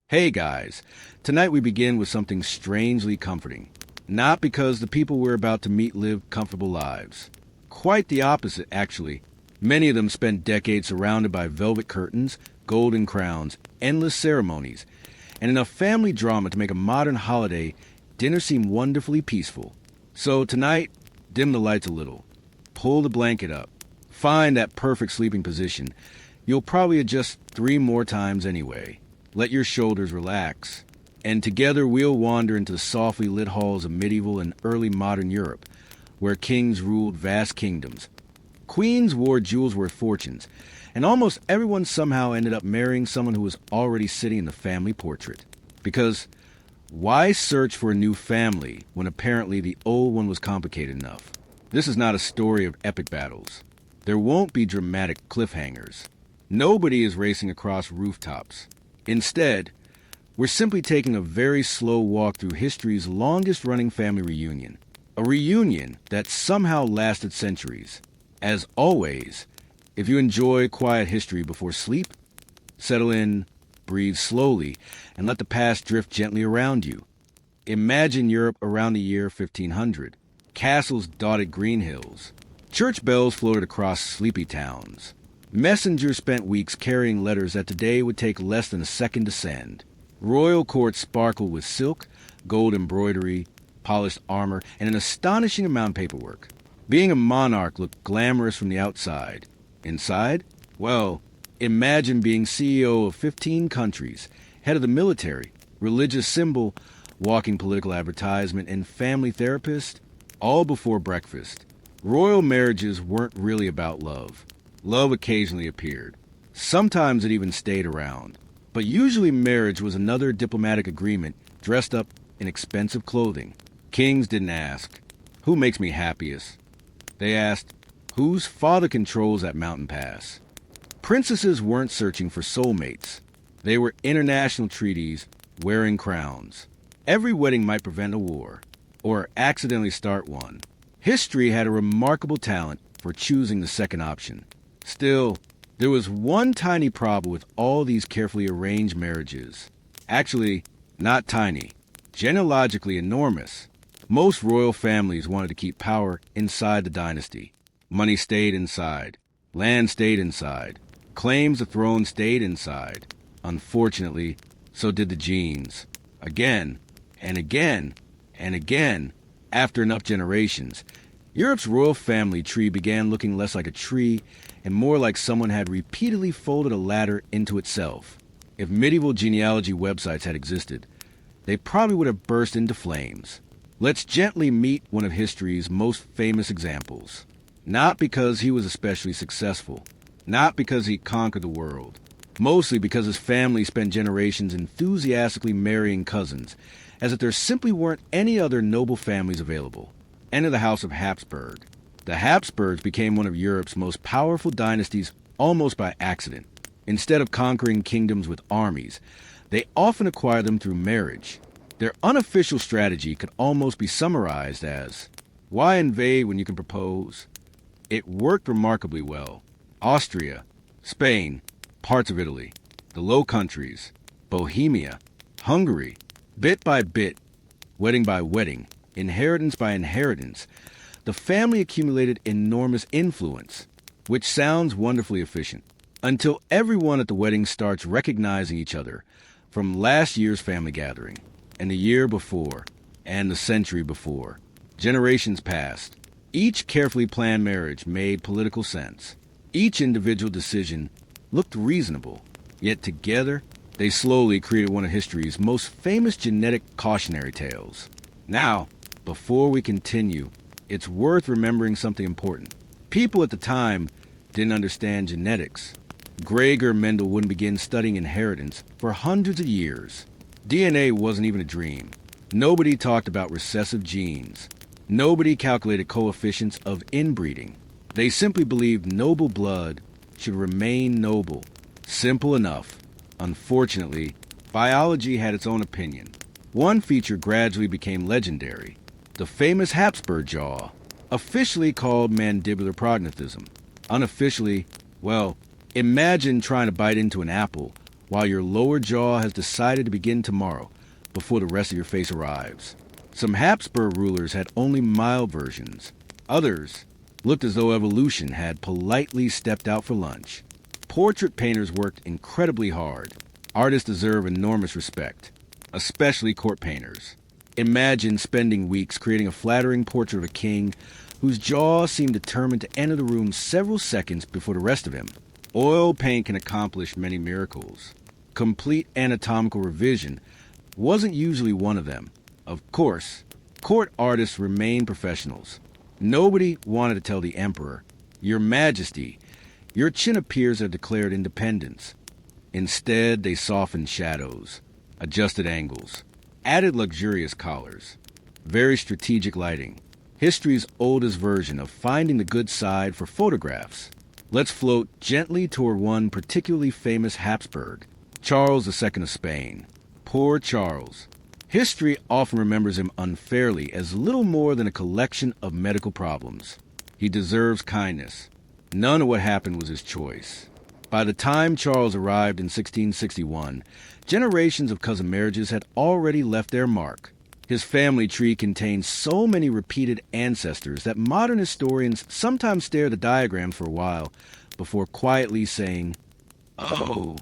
Hey guys, tonight we begin with something strangely comforting. Not because the people we're about to meet live comfortable lives. Quite the opposite, actually. Many of them spent decades surrounded by velvet curtains, golden crowns, endless ceremonies, and enough family drama to make a modern holiday dinner seem wonderfully peaceful. So tonight, dim the lights a little, pull the blanket up, find that perfect sleeping position. You'll probably adjust 3 more times anyway. Let your shoulders relax, and together we'll wander into the softly lit halls of medieval and early modern Europe, where kings ruled vast kingdoms. Queens wore jewels worth fortunes, and almost everyone somehow ended up marrying someone who was already sitting in the family portrait. Because why search for a new family when apparently the old one was complicated enough? This is not a story of epic battles. There won't be dramatic cliffhangers. Nobody is racing across rooftops. Instead, we're simply taking a very slow walk through history's longest-running family reunion. A reunion that somehow lasted centuries. As always, if you enjoy quiet history before sleep, settle in, breathe slowly, and let the past drift gently around you. Imagine Europe around the year 1500. Castles dotted green hills. Church bells floated across sleepy towns. Messengers spent weeks carrying letters that today would take less than a second to send. Royal courts sparkled with silk, gold embroidery, polished armor, and an astonishing amount of paperwork. Being a monarch looked glamorous from the outside. Inside? Well, imagine being CEO of 15 countries, head of the military, religious symbol, walking political advertisement, and family therapist, all before breakfast. Royal marriages weren't really about love. Love occasionally appeared. Sometimes it even stayed around. But usually marriage was another diplomatic agreement dressed up in expensive clothing. Kings didn't ask, "Who makes me happiest?" They asked, "Whose father controls that mountain pass?" Princesses weren't searching for soulmates. They were international treaties wearing crowns. Every wedding might prevent a war, or accidentally start one. History had a remarkable talent for choosing the second option. Still, there was one tiny problem with all these carefully arranged marriages. Actually, not tiny, genealogically enormous. Most royal families wanted to keep power inside the dynasty. Money stayed inside. Land stayed inside. Claims to the throne stayed inside. Unfortunately, so did the genes. Again, and again, and again, after enough generations, Europe's royal family tree began looking less like a tree and more like someone had repeatedly folded a ladder into itself. If medieval genealogy websites had existed, they probably would have burst into flames. Let's gently meet one of history's most famous examples. Not because he was especially successful, not because he conquered the world, mostly because his family spent generations enthusiastically marrying cousins, as if there simply weren't any other noble families available. Enter the House of Habsburg. The Habsburgs became one of Europe's most powerful dynasties almost by accident. Instead of conquering kingdoms with armies, they often acquired them through marriage. Their unofficial strategy could almost be summarized as, why invade when you can propose? It worked remarkably well. Austria, Spain, parts of Italy, the Low Countries, Bohemia, Hungary, bit by bit, wedding by wedding, inheritance by inheritance, the family accumulated enormous influence, which sounds wonderfully efficient, until everyone at the wedding starts recognizing each other from last year's family gathering, and the year before, and the century before. Generations passed. Each carefully planned marriage made political sense. Each individual decision looked reasonable, yet together they slowly created one of history's most famous genetic cautionary tales. Now, before we continue, it's worth remembering something important. People at the time didn't understand genetics. Gregor Mendel wouldn't begin studying inheritance for hundreds of years. DNA wasn't even a dream. Nobody talked about recessive genes. Nobody calculated coefficients of inbreeding. They simply believed noble blood should remain noble. Simple enough. Unfortunately, biology had its own opinion. One feature gradually became legendary. The famous Habsburg jaw, officially called mandibular prognathism. Unofficially, well, imagine trying to bite into an apple while your lower jaw has decided to begin tomorrow before the rest of your face arrives. Some Habsburg rulers had only mild versions. Others looked as though evolution had politely stepped out for lunch. Portrait painters worked incredibly hard. Artists deserve enormous respect, especially court painters. Imagine spending weeks creating a flattering portrait of a king whose jaw seemed determined to enter the room several seconds before the rest of him. Oil paint can accomplish many miracles. Complete anatomical revision wasn't usually one of them. Of course, court artists remained professionals. Nobody wanted to tell the emperor, "Your Majesty, your chin appears to have declared independence." Instead, they softened shadows, adjusted angles, added luxurious collars, very strategic lighting. History's oldest version of finding the good side for photographs. Let's float gently toward one particularly famous Habsburg, Charles II of Spain. Poor Charles. History often remembers him unfairly as little more than a collection of medical problems. He deserves kindness. None of what happened was his choice. By the time Charles arrived in 1661, generations of cousin marriages had already left their mark. His family tree contained so many repeated ancestors that modern historians sometimes stare at the diagram for a while before quietly saying, "Oh."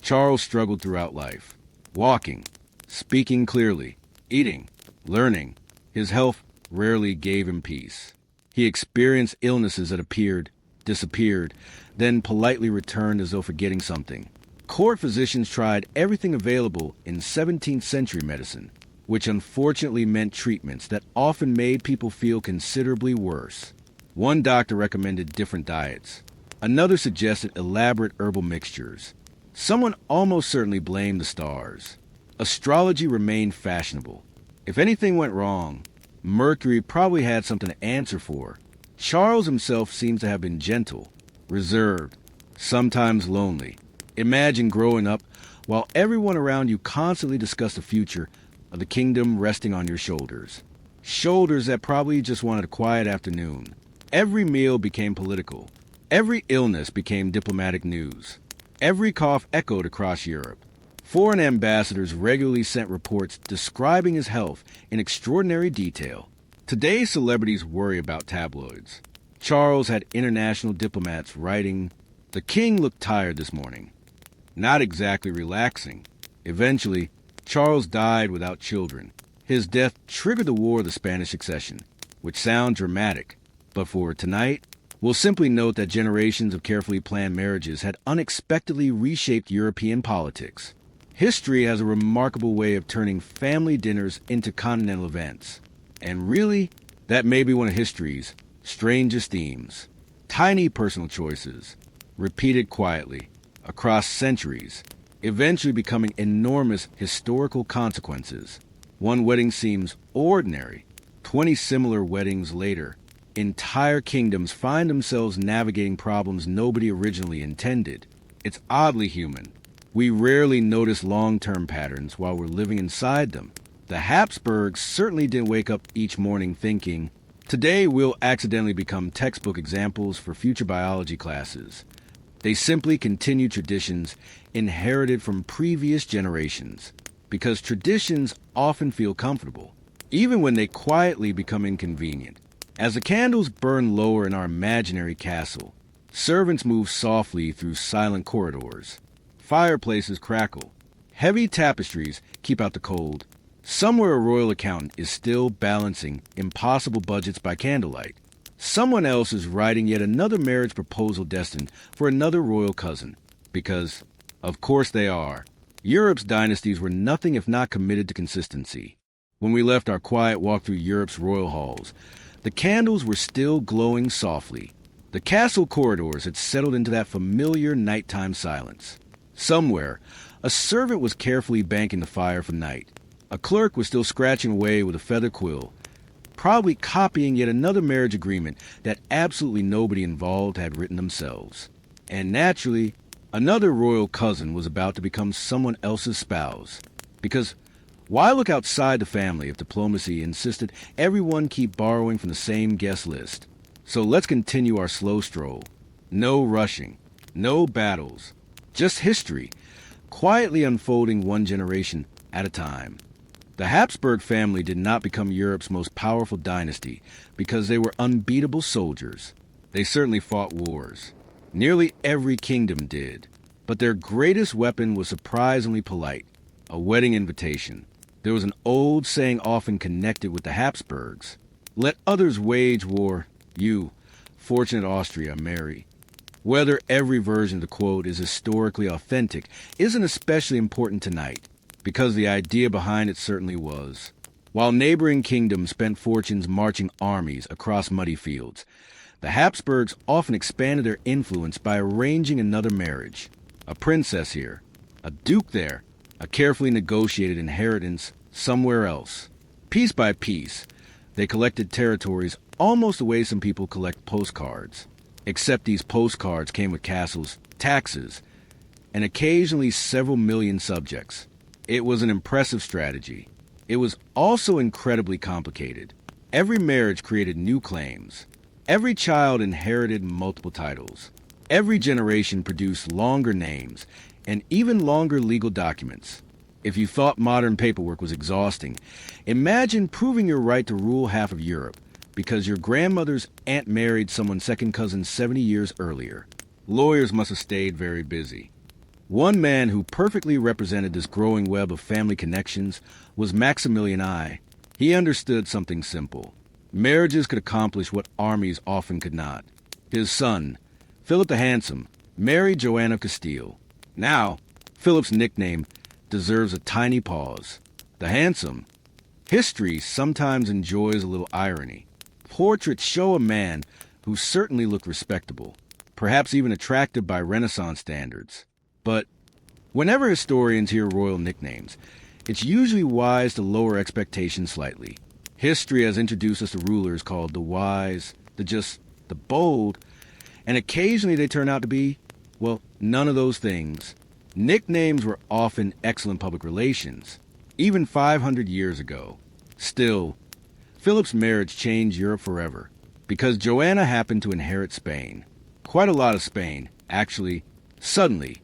Charles struggled throughout life. Walking, speaking clearly, eating, learning. His health rarely gave him peace. He experienced illnesses that appeared, disappeared, then politely returned as though forgetting something. Court physicians tried everything available in 17th century medicine, which unfortunately meant treatments that often made people feel considerably worse. One doctor recommended different diets. Another suggested elaborate herbal mixtures. Someone almost certainly blamed the stars. Astrology remained fashionable. If anything went wrong, Mercury probably had something to answer for. Charles himself seems to have been gentle, reserved, sometimes lonely. Imagine growing up while everyone around you constantly discussed the future of the kingdom resting on your shoulders. Shoulders that probably just wanted a quiet afternoon. Every meal became political. Every illness became diplomatic news. Every cough echoed across Europe. Foreign ambassadors regularly sent reports describing his health in extraordinary detail. Today's celebrities worry about tabloids. Charles had international diplomats writing, "The king looked tired this morning." Not exactly relaxing. Eventually, Charles died without children. His death triggered the War of the Spanish Succession, which sounds dramatic, but for tonight, we'll simply note that generations of carefully planned marriages had unexpectedly reshaped European politics. History has a remarkable way of turning family dinners into continental events. And really, that may be one of history's strangest themes. Tiny personal choices, repeated quietly, across centuries, eventually becoming enormous historical consequences. One wedding seems ordinary. 20 similar weddings later, entire kingdoms find themselves navigating problems nobody originally intended. It's oddly human. We rarely notice long-term patterns while we're living inside them. The Habsburgs certainly didn't wake up each morning thinking, "Today we'll accidentally become textbook examples for future biology classes." They simply continued traditions inherited from previous generations, because traditions often feel comfortable, even when they quietly become inconvenient. As the candles burn lower in our imaginary castle, servants move softly through silent corridors. Fireplaces crackle. Heavy tapestries keep out the cold. Somewhere a royal accountant is still balancing impossible budgets by candlelight. Someone else is writing yet another marriage proposal destined for another royal cousin. Because, of course they are. Europe's dynasties were nothing if not committed to consistency. When we left our quiet walk through Europe's royal halls, the candles were still glowing softly. The castle corridors had settled into that familiar nighttime silence. Somewhere, a servant was carefully banking the fire for night. A clerk was still scratching away with a feather quill, probably copying yet another marriage agreement that absolutely nobody involved had written themselves. And naturally, another royal cousin was about to become someone else's spouse. Because why look outside the family if diplomacy insisted everyone keep borrowing from the same guest list? So let's continue our slow stroll. No rushing, no battles, just history, quietly unfolding one generation at a time. The Habsburg family did not become Europe's most powerful dynasty because they were unbeatable soldiers. They certainly fought wars. Nearly every kingdom did. But their greatest weapon was surprisingly polite, a wedding invitation. There was an old saying often connected with the Habsburgs: "Let others wage war, you, fortunate Austria, marry." Whether every version of the quote is historically authentic isn't especially important tonight, because the idea behind it certainly was. While neighboring kingdoms spent fortunes marching armies across muddy fields, the Habsburgs often expanded their influence by arranging another marriage. A princess here, a duke there, a carefully negotiated inheritance somewhere else. Piece by piece, they collected territories almost the way some people collect postcards. Except these postcards came with castles, taxes, and occasionally several million subjects. It was an impressive strategy. It was also incredibly complicated. Every marriage created new claims. Every child inherited multiple titles. Every generation produced longer names and even longer legal documents. If you thought modern paperwork was exhausting, imagine proving your right to rule half of Europe because your grandmother's aunt married someone's second cousin 70 years earlier. Lawyers must have stayed very busy. One man who perfectly represented this growing web of family connections was Maximilian I. He understood something simple. Marriages could accomplish what armies often could not. His son, Philip the Handsome, married Joanna of Castile. Now, Philip's nickname deserves a tiny pause. The Handsome. History sometimes enjoys a little irony. Portraits show a man who certainly looked respectable, perhaps even attractive by Renaissance standards. But whenever historians hear royal nicknames, it's usually wise to lower expectations slightly. History has introduced us to rulers called the wise, the just, the bold, and occasionally they turn out to be, well, none of those things. Nicknames were often excellent public relations, even 500 years ago. Still, Philip's marriage changed Europe forever, because Joanna happened to inherit Spain. Quite a lot of Spain, actually. Suddenly,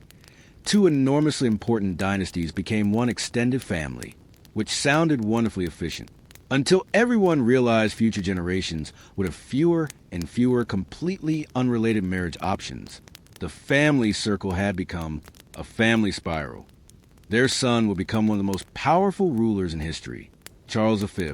two enormously important dynasties became one extended family, which sounded wonderfully efficient, until everyone realized future generations would have fewer and fewer completely unrelated marriage options. The family circle had become a family spiral. Their son would become one of the most powerful rulers in history, Charles V.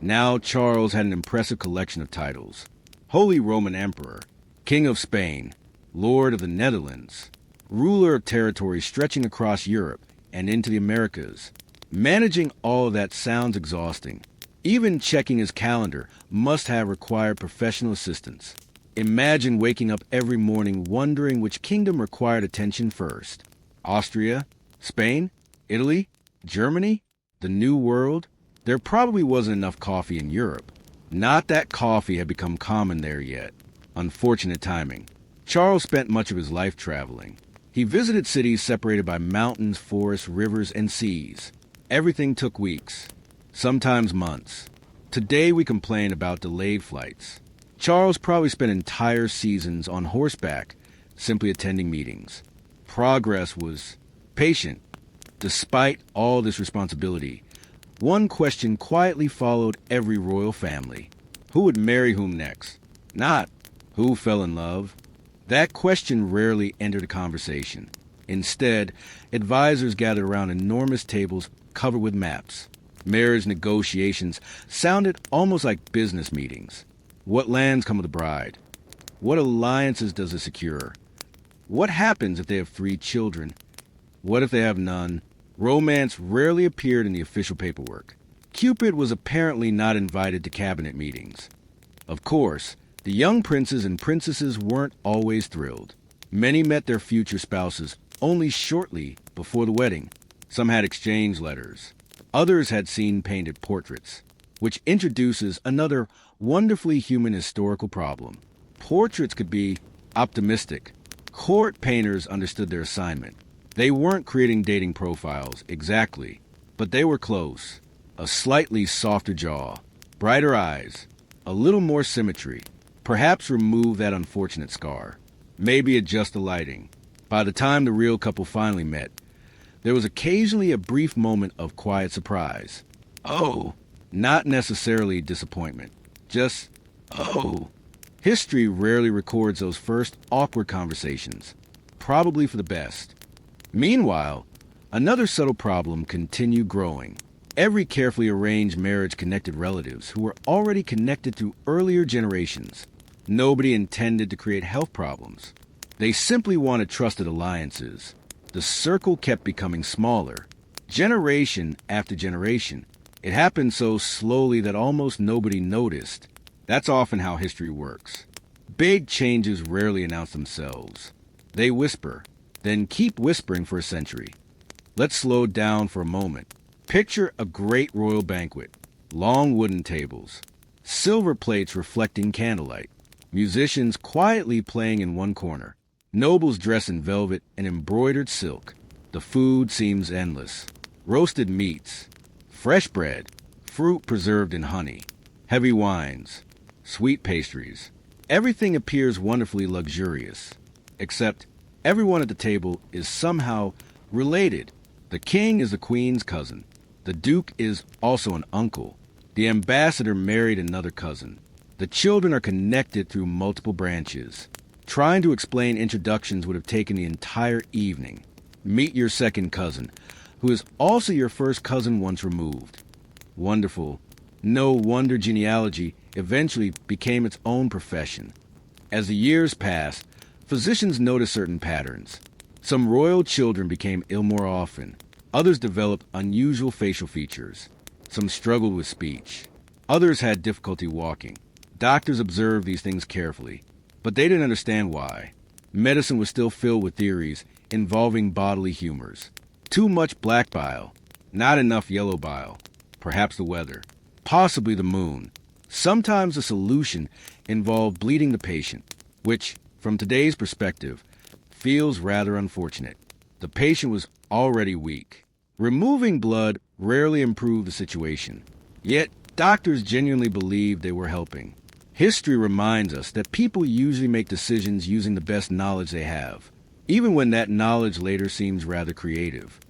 Now Charles had an impressive collection of titles: Holy Roman Emperor, King of Spain, Lord of the Netherlands, ruler of territories stretching across Europe and into the Americas. Managing all of that sounds exhausting. Even checking his calendar must have required professional assistance. Imagine waking up every morning wondering which kingdom required attention first. Austria? Spain? Italy? Germany? The New World? There probably wasn't enough coffee in Europe. Not that coffee had become common there yet. Unfortunate timing. Charles spent much of his life traveling. He visited cities separated by mountains, forests, rivers, and seas. Everything took weeks, sometimes months. Today we complain about delayed flights. Charles probably spent entire seasons on horseback, simply attending meetings. Progress was patient. Despite all this responsibility, one question quietly followed every royal family. Who would marry whom next? Not who fell in love. That question rarely entered a conversation. Instead, advisors gathered around enormous tables covered with maps. Marriage negotiations sounded almost like business meetings. What lands come with the bride? What alliances does it secure? What happens if they have 3 children? What if they have none? Romance rarely appeared in the official paperwork. Cupid was apparently not invited to cabinet meetings. Of course, the young princes and princesses weren't always thrilled. Many met their future spouses only shortly before the wedding. Some had exchange letters. Others had seen painted portraits, which introduces another wonderfully human historical problem. Portraits could be optimistic. Court painters understood their assignment. They weren't creating dating profiles, exactly, but they were close. A slightly softer jaw, brighter eyes, a little more symmetry. Perhaps remove that unfortunate scar. Maybe adjust the lighting. By the time the real couple finally met, There was occasionally a brief moment of quiet surprise. Oh, not necessarily disappointment. Just, oh. History rarely records those first awkward conversations, probably for the best. Meanwhile, another subtle problem continued growing. Every carefully arranged marriage connected relatives who were already connected through earlier generations. Nobody intended to create health problems. They simply wanted trusted alliances. The circle kept becoming smaller. Generation after generation, it happened so slowly that almost nobody noticed. That's often how history works. Big changes rarely announce themselves. They whisper, then keep whispering for a century. Let's slow down for a moment. Picture a great royal banquet. Long wooden tables. Silver plates reflecting candlelight. Musicians quietly playing in one corner. Nobles dressed in velvet and embroidered silk. The food seems endless. Roasted meats. Fresh bread. Fruit preserved in honey. Heavy wines. Sweet pastries. Everything appears wonderfully luxurious. Except everyone at the table is somehow related. The king is the queen's cousin. The duke is also an uncle. The ambassador married another cousin. The children are connected through multiple branches. Trying to explain introductions would have taken the entire evening. Meet your second cousin, who is also your first cousin once removed. Wonderful. No wonder genealogy eventually became its own profession. As the years passed, physicians noticed certain patterns. Some royal children became ill more often. Others developed unusual facial features. Some struggled with speech. Others had difficulty walking. Doctors observed these things carefully, but they didn't understand why. Medicine was still filled with theories involving bodily humors. Too much black bile, not enough yellow bile, perhaps the weather, possibly the moon. Sometimes the solution involved bleeding the patient, which, from today's perspective, feels rather unfortunate. The patient was already weak. Removing blood rarely improved the situation. Yet, doctors genuinely believed they were helping. History reminds us that people usually make decisions using the best knowledge they have, even when that knowledge later seems rather creative.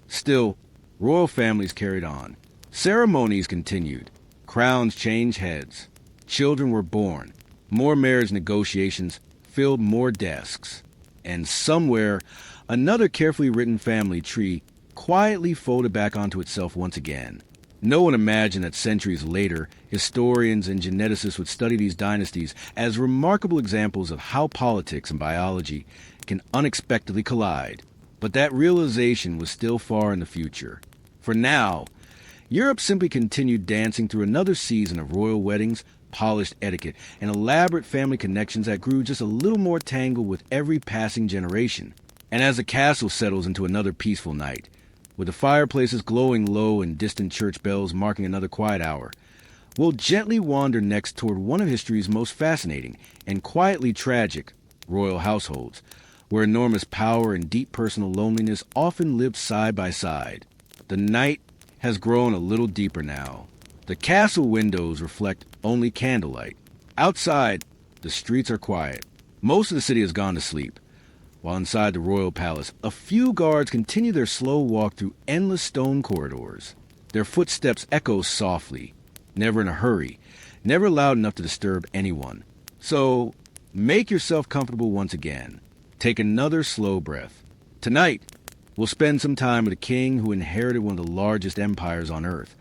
Still, royal families carried on. Ceremonies continued. Crowns changed heads. Children were born. More marriage negotiations filled more desks. And somewhere, another carefully written family tree quietly folded back onto itself once again. No one imagined that centuries later, historians and geneticists would study these dynasties as remarkable examples of how politics and biology can unexpectedly collide. But that realization was still far in the future. For now, Europe simply continued dancing through another season of royal weddings, polished etiquette, and elaborate family connections that grew just a little more tangled with every passing generation. And as the castle settles into another peaceful night, with the fireplaces glowing low and distant church bells marking another quiet hour, we'll gently wander next toward one of history's most fascinating and quietly tragic royal households, where enormous power and deep personal loneliness often lived side by side. The night has grown a little deeper now. The castle windows reflect only candlelight. Outside, the streets are quiet. Most of the city has gone to sleep. While inside the royal palace, a few guards continue their slow walk through endless stone corridors. Their footsteps echo softly, never in a hurry, never loud enough to disturb anyone. So, make yourself comfortable once again. Take another slow breath. Tonight, we'll spend some time with a king who inherited one of the largest empires on earth,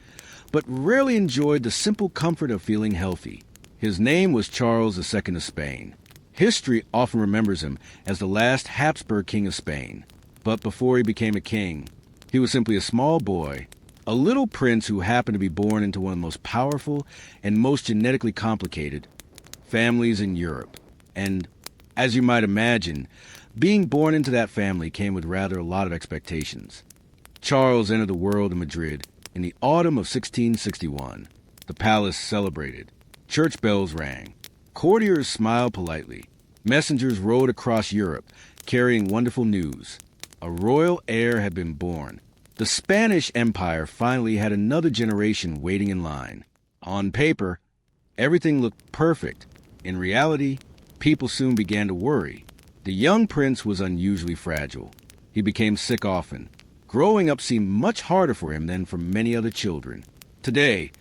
but rarely enjoyed the simple comfort of feeling healthy. His name was Charles II of Spain. History often remembers him as the last Habsburg king of Spain. But before he became a king, he was simply a small boy, a little prince who happened to be born into one of the most powerful and most genetically complicated families in Europe. And, as you might imagine, being born into that family came with rather a lot of expectations. Charles entered the world in Madrid in the autumn of 1661. The palace celebrated. Church bells rang. Courtiers smiled politely. Messengers rode across Europe, carrying wonderful news. A royal heir had been born. The Spanish Empire finally had another generation waiting in line. On paper, everything looked perfect. In reality, people soon began to worry. The young prince was unusually fragile. He became sick often, Growing up seemed much harder for him than for many other children. Today,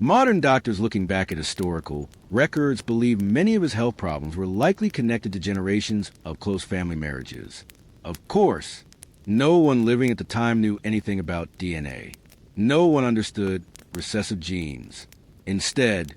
modern doctors looking back at historical records believe many of his health problems were likely connected to generations of close family marriages. Of course, no one living at the time knew anything about DNA. No one understood recessive genes. Instead,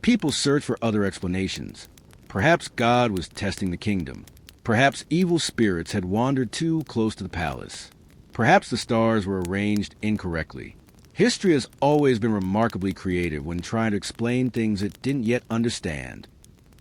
people searched for other explanations. Perhaps God was testing the kingdom. Perhaps evil spirits had wandered too close to the palace. Perhaps the stars were arranged incorrectly. History has always been remarkably creative when trying to explain things it didn't yet understand.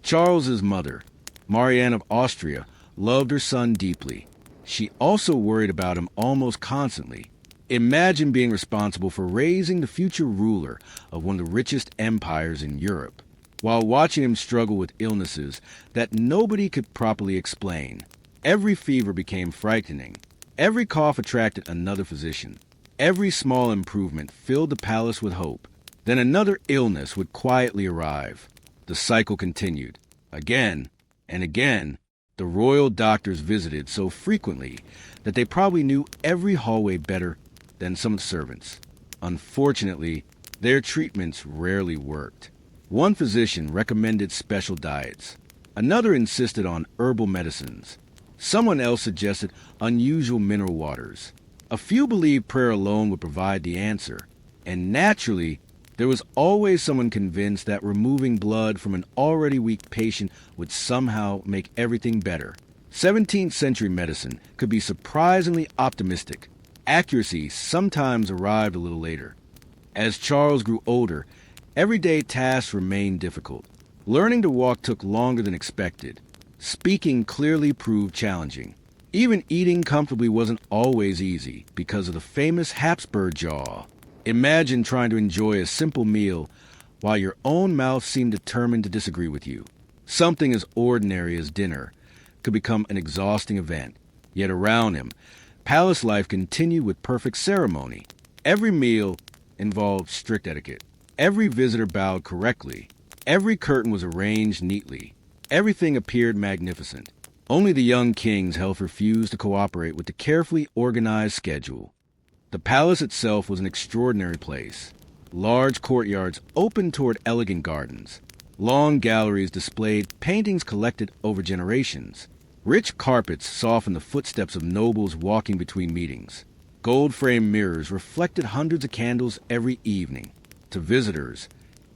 Charles's mother, Marianne of Austria, loved her son deeply. She also worried about him almost constantly. Imagine being responsible for raising the future ruler of one of the richest empires in Europe, while watching him struggle with illnesses that nobody could properly explain. Every fever became frightening. Every cough attracted another physician. Every small improvement filled the palace with hope. Then another illness would quietly arrive. The cycle continued. Again and again, the royal doctors visited so frequently that they probably knew every hallway better than some servants. Unfortunately, their treatments rarely worked. One physician recommended special diets. Another insisted on herbal medicines. Someone else suggested unusual mineral waters. A few believed prayer alone would provide the answer. And naturally, there was always someone convinced that removing blood from an already weak patient would somehow make everything better. 17th century medicine could be surprisingly optimistic. Accuracy sometimes arrived a little later. As Charles grew older, everyday tasks remained difficult. Learning to walk took longer than expected. Speaking clearly proved challenging. Even eating comfortably wasn't always easy because of the famous Habsburg jaw. Imagine trying to enjoy a simple meal while your own mouth seemed determined to disagree with you. Something as ordinary as dinner could become an exhausting event. Yet around him, palace life continued with perfect ceremony. Every meal involved strict etiquette. Every visitor bowed correctly. Every curtain was arranged neatly. Everything appeared magnificent. Only the young king's health refused to cooperate with the carefully organized schedule. The palace itself was an extraordinary place. Large courtyards opened toward elegant gardens. Long galleries displayed paintings collected over generations. Rich carpets softened the footsteps of nobles walking between meetings. Gold-framed mirrors reflected hundreds of candles every evening. To visitors,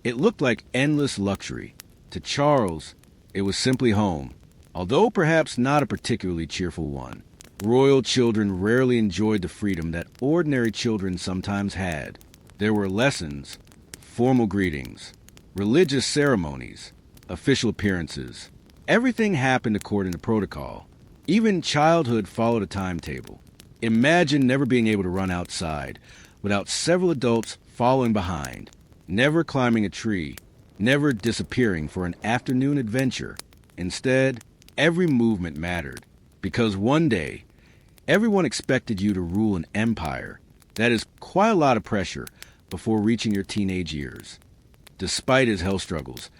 it looked like endless luxury. To Charles, it was simply home, although perhaps not a particularly cheerful one. Royal children rarely enjoyed the freedom that ordinary children sometimes had. There were lessons, formal greetings, religious ceremonies, official appearances. Everything happened according to protocol. Even childhood followed a timetable. Imagine never being able to run outside without several adults following behind, never climbing a tree, never disappearing for an afternoon adventure. Instead, every movement mattered, because one day, everyone expected you to rule an empire. That is quite a lot of pressure before reaching your teenage years. Despite his health struggles,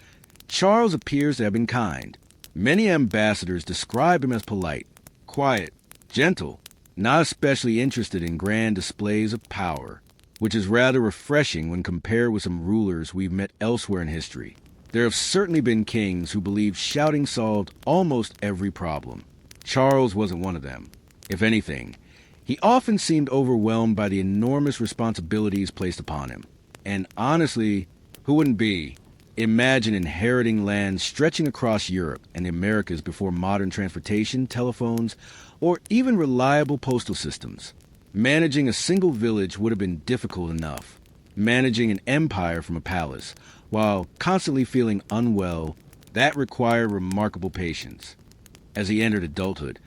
Charles appears to have been kind. Many ambassadors describe him as polite, quiet, gentle, not especially interested in grand displays of power, which is rather refreshing when compared with some rulers we've met elsewhere in history. There have certainly been kings who believed shouting solved almost every problem. Charles wasn't one of them. If anything, he often seemed overwhelmed by the enormous responsibilities placed upon him. And honestly, who wouldn't be? Imagine inheriting land stretching across Europe and the Americas before modern transportation, telephones, or even reliable postal systems. Managing a single village would have been difficult enough. Managing an empire from a palace, while constantly feeling unwell, that required remarkable patience. As he entered adulthood,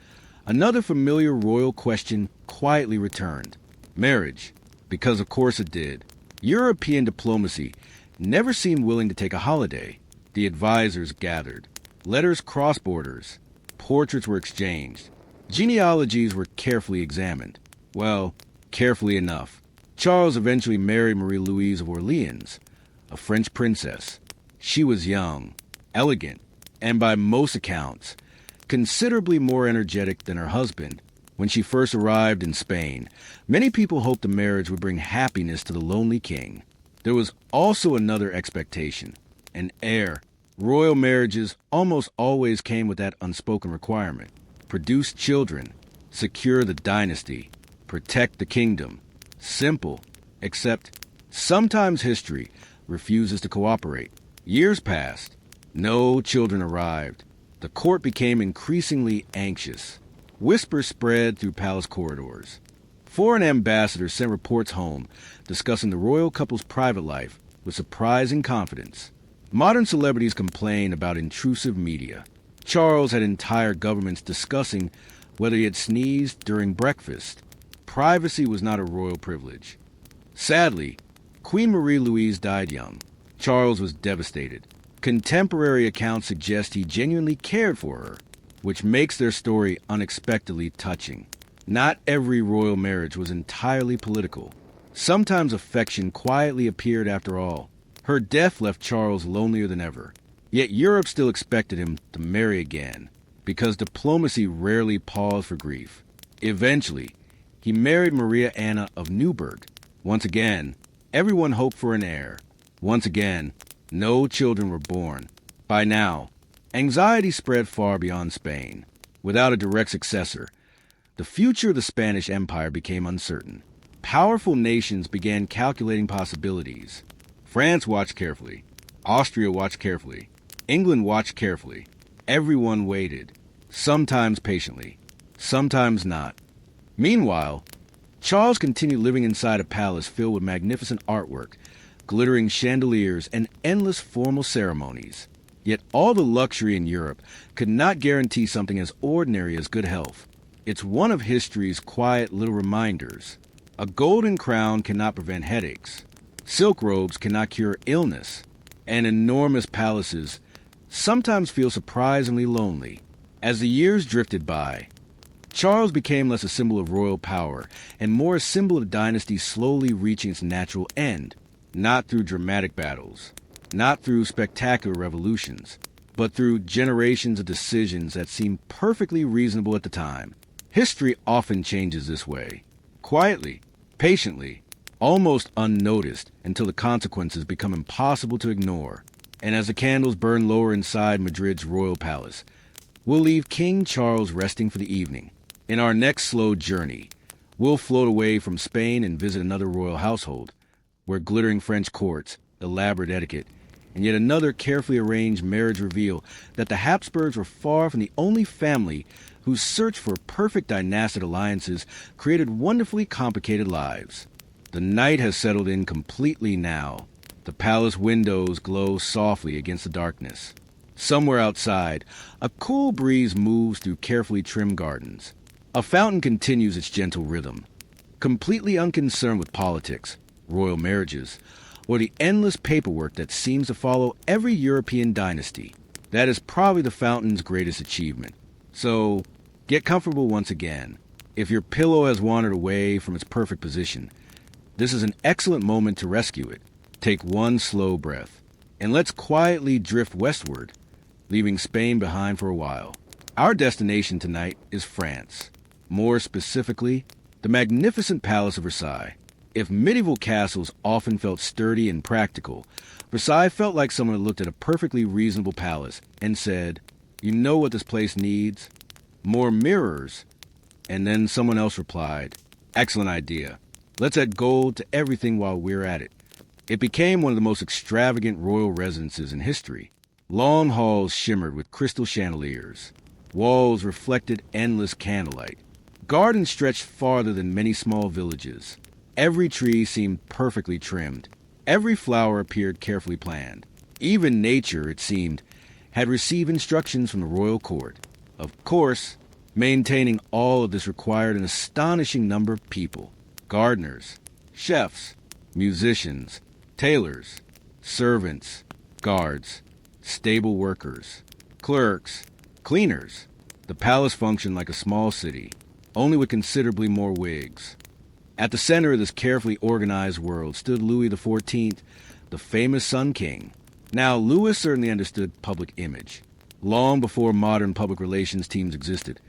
another familiar royal question quietly returned. Marriage, because of course it did. European diplomacy never seemed willing to take a holiday. The advisors gathered. Letters crossed borders. Portraits were exchanged. Genealogies were carefully examined. Well, carefully enough. Charles eventually married Marie-Louise of Orleans, a French princess. She was young, elegant, and by most accounts, considerably more energetic than her husband. When she first arrived in Spain, many people hoped the marriage would bring happiness to the lonely king. There was also another expectation: an heir. Royal marriages almost always came with that unspoken requirement: produce children, secure the dynasty, protect the kingdom. Simple, except sometimes history refuses to cooperate. Years passed. No children arrived. The court became increasingly anxious. Whispers spread through palace corridors. Foreign ambassadors sent reports home discussing the royal couple's private life with surprising confidence. Modern celebrities complain about intrusive media. Charles had entire governments discussing whether he had sneezed during breakfast. Privacy was not a royal privilege. Sadly, Queen Marie-Louise died young. Charles was devastated. Contemporary accounts suggest he genuinely cared for her, which makes their story unexpectedly touching. Not every royal marriage was entirely political. Sometimes affection quietly appeared after all. Her death left Charles lonelier than ever. Yet Europe still expected him to marry again, because diplomacy rarely paused for grief. Eventually, he married Maria Anna of Neuburg. Once again, everyone hoped for an heir. Once again, no children were born. By now, anxiety spread far beyond Spain. Without a direct successor, the future of the Spanish Empire became uncertain. Powerful nations began calculating possibilities. France watched carefully. Austria watched carefully. England watched carefully. Everyone waited, sometimes patiently, sometimes not. Meanwhile, Charles continued living inside a palace filled with magnificent artwork, glittering chandeliers, and endless formal ceremonies. Yet all the luxury in Europe could not guarantee something as ordinary as good health. It's one of history's quiet little reminders. A golden crown cannot prevent headaches. Silk robes cannot cure illness. And enormous palaces sometimes feel surprisingly lonely. As the years drifted by, Charles became less a symbol of royal power and more a symbol of the dynasty slowly reaching its natural end. Not through dramatic battles, not through spectacular revolutions, but through generations of decisions that seemed perfectly reasonable at the time. History often changes this way, quietly, patiently, almost unnoticed until the consequences become impossible to ignore. And as the candles burn lower inside Madrid's royal palace, we'll leave King Charles resting for the evening. In our next slow journey, we'll float away from Spain and visit another royal household, where glittering French courts, elaborate etiquette, and yet another carefully arranged marriage reveal that the Habsburgs were far from the only family whose search for perfect dynastic alliances created wonderfully complicated lives. The night has settled in completely now. The palace windows glow softly against the darkness. Somewhere outside, a cool breeze moves through carefully trimmed gardens. A fountain continues its gentle rhythm, completely unconcerned with politics, royal marriages, or the endless paperwork that seems to follow every European dynasty. That is probably the fountain's greatest achievement. So, get comfortable once again. If your pillow has wandered away from its perfect position, this is an excellent moment to rescue it. Take one slow breath, and let's quietly drift westward, leaving Spain behind for a while. Our destination tonight is France. More specifically, the magnificent Palace of Versailles. If medieval castles often felt sturdy and practical, Versailles felt like someone had looked at a perfectly reasonable palace and said, "You know what this place needs? More mirrors." And then someone else replied, "Excellent idea. Let's add gold to everything while we're at it." It became one of the most extravagant royal residences in history. Long halls shimmered with crystal chandeliers. Walls reflected endless candlelight. Gardens stretched farther than many small villages. Every tree seemed perfectly trimmed. Every flower appeared carefully planned. Even nature, it seemed, had received instructions from the royal court. Of course, maintaining all of this required an astonishing number of people. Gardeners, chefs, musicians, tailors, servants, guards, stable workers, clerks, cleaners. The palace functioned like a small city, only with considerably more wigs. At the center of this carefully organized world stood Louis XIV, the famous Sun King. Now, Louis certainly understood public image. Long before modern public relations teams existed,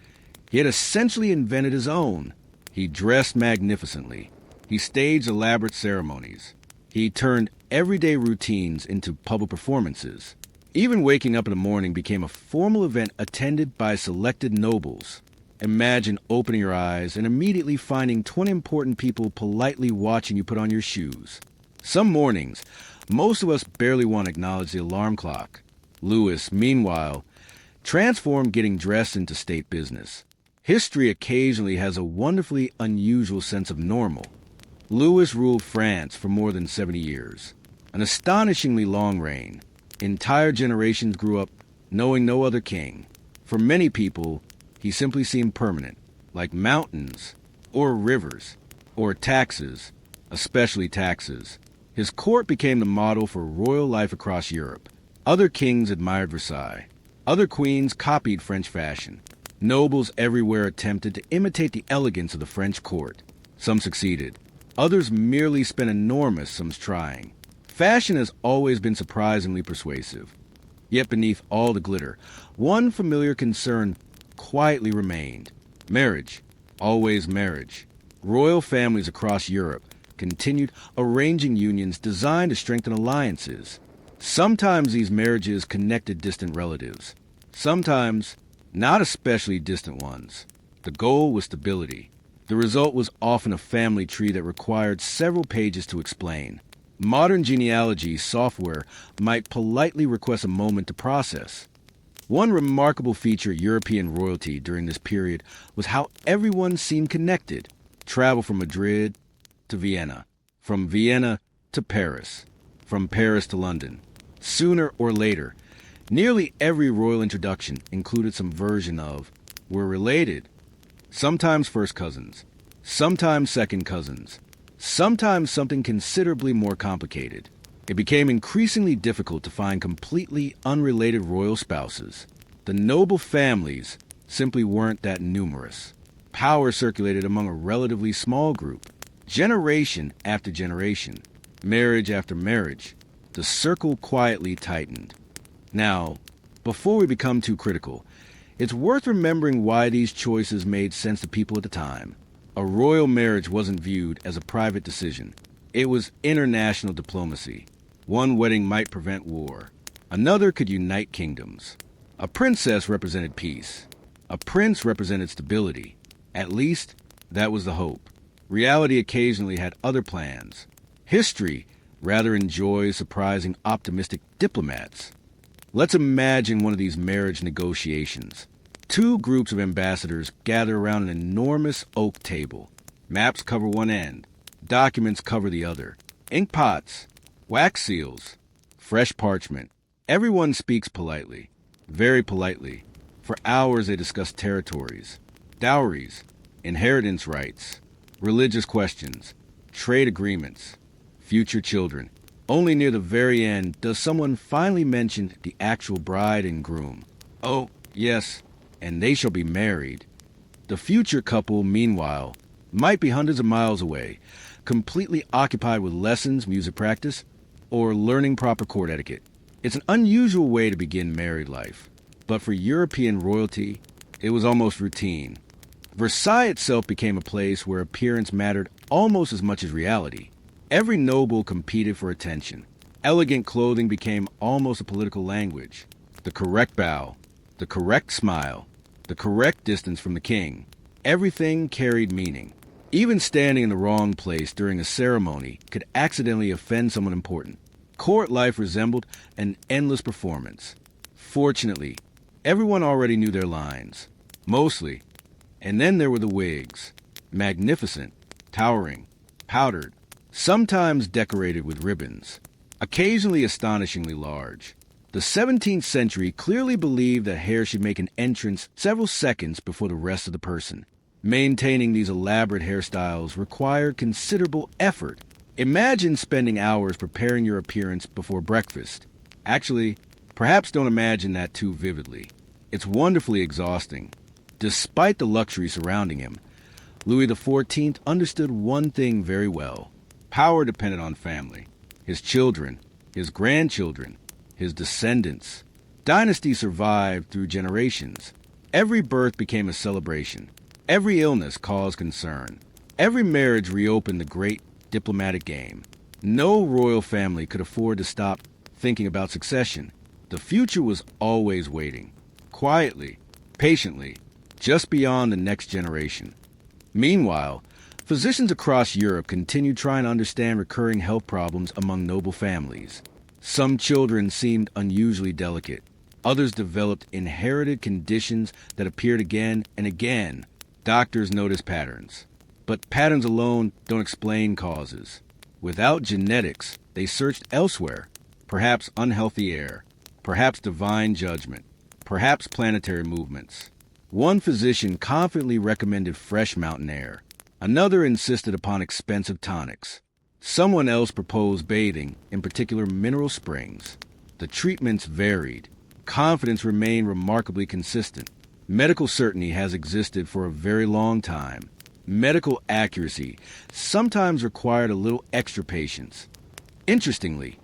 He had essentially invented his own. He dressed magnificently. He staged elaborate ceremonies. He turned everyday routines into public performances. Even waking up in the morning became a formal event attended by selected nobles. Imagine opening your eyes and immediately finding 20 important people politely watching you put on your shoes. Some mornings, most of us barely want to acknowledge the alarm clock. Louis, meanwhile, transformed getting dressed into state business. History occasionally has a wonderfully unusual sense of normal. Louis ruled France for more than 70 years, an astonishingly long reign. Entire generations grew up knowing no other king. For many people, he simply seemed permanent, like mountains, or rivers, or taxes, especially taxes. His court became the model for royal life across Europe. Other kings admired Versailles. Other queens copied French fashion. Nobles everywhere attempted to imitate the elegance of the French court. Some succeeded. Others merely spent enormous sums trying. Fashion has always been surprisingly persuasive. Yet beneath all the glitter, one familiar concern quietly remained. Marriage. Always marriage. Royal families across Europe continued arranging unions designed to strengthen alliances. Sometimes these marriages connected distant relatives. Sometimes not especially distant ones. The goal was stability. The result was often a family tree that required several pages to explain. Modern genealogy software might politely request a moment to process. One remarkable feature of European royalty during this period was how everyone seemed connected. Travel from Madrid to Vienna, from Vienna to Paris, from Paris to London. Sooner or later, nearly every royal introduction included some version of "we're related." Sometimes first cousins, sometimes second cousins, sometimes something considerably more complicated. It became increasingly difficult to find completely unrelated royal spouses. The noble families simply weren't that numerous. Power circulated among a relatively small group. Generation after generation, marriage after marriage, the circle quietly tightened. Now, before we become too critical, it's worth remembering why these choices made sense to people at the time. A royal marriage wasn't viewed as a private decision. It was international diplomacy. One wedding might prevent war. Another could unite kingdoms. A princess represented peace. A prince represented stability. At least, that was the hope. Reality occasionally had other plans. History rather enjoys surprising optimistic diplomats. Let's imagine one of these marriage negotiations. Two groups of ambassadors gather around an enormous oak table. Maps cover one end. Documents cover the other. Ink pots. Wax seals. Fresh parchment. Everyone speaks politely. Very politely. For hours they discuss territories, dowries, inheritance rights, religious questions, trade agreements, future children. Only near the very end does someone finally mention the actual bride and groom. Oh, yes, and they shall be married. The future couple, meanwhile, might be hundreds of miles away, completely occupied with lessons, music practice, or learning proper court etiquette. It's an unusual way to begin married life, but for European royalty, it was almost routine. Versailles itself became a place where appearance mattered almost as much as reality. Every noble competed for attention. Elegant clothing became almost a political language. The correct bow, the correct smile, the correct distance from the king. Everything carried meaning. Even standing in the wrong place during a ceremony could accidentally offend someone important. Court life resembled an endless performance. Fortunately, everyone already knew their lines. Mostly. And then there were the wigs. Magnificent, towering, powdered, sometimes decorated with ribbons. Occasionally astonishingly large. The 17th century clearly believed that hair should make an entrance several seconds before the rest of the person. Maintaining these elaborate hairstyles required considerable effort. Imagine spending hours preparing your appearance before breakfast. Actually, perhaps don't imagine that too vividly. It's wonderfully exhausting. Despite the luxury surrounding him, Louis XIV understood one thing very well. Power depended on family. His children, his grandchildren, his descendants. Dynasties survived through generations. Every birth became a celebration. Every illness caused concern. Every marriage reopened the great diplomatic game. No royal family could afford to stop thinking about succession. The future was always waiting, quietly, patiently, just beyond the next generation. Meanwhile, physicians across Europe continued trying to understand recurring health problems among noble families. Some children seemed unusually delicate. Others developed inherited conditions that appeared again and again. Doctors noticed patterns. But patterns alone don't explain causes. Without genetics, they searched elsewhere. Perhaps unhealthy air. Perhaps divine judgment. Perhaps planetary movements. One physician confidently recommended fresh mountain air. Another insisted upon expensive tonics. Someone else proposed bathing, in particular mineral springs. The treatments varied. Confidence remained remarkably consistent. Medical certainty has existed for a very long time. Medical accuracy sometimes required a little extra patience. Interestingly,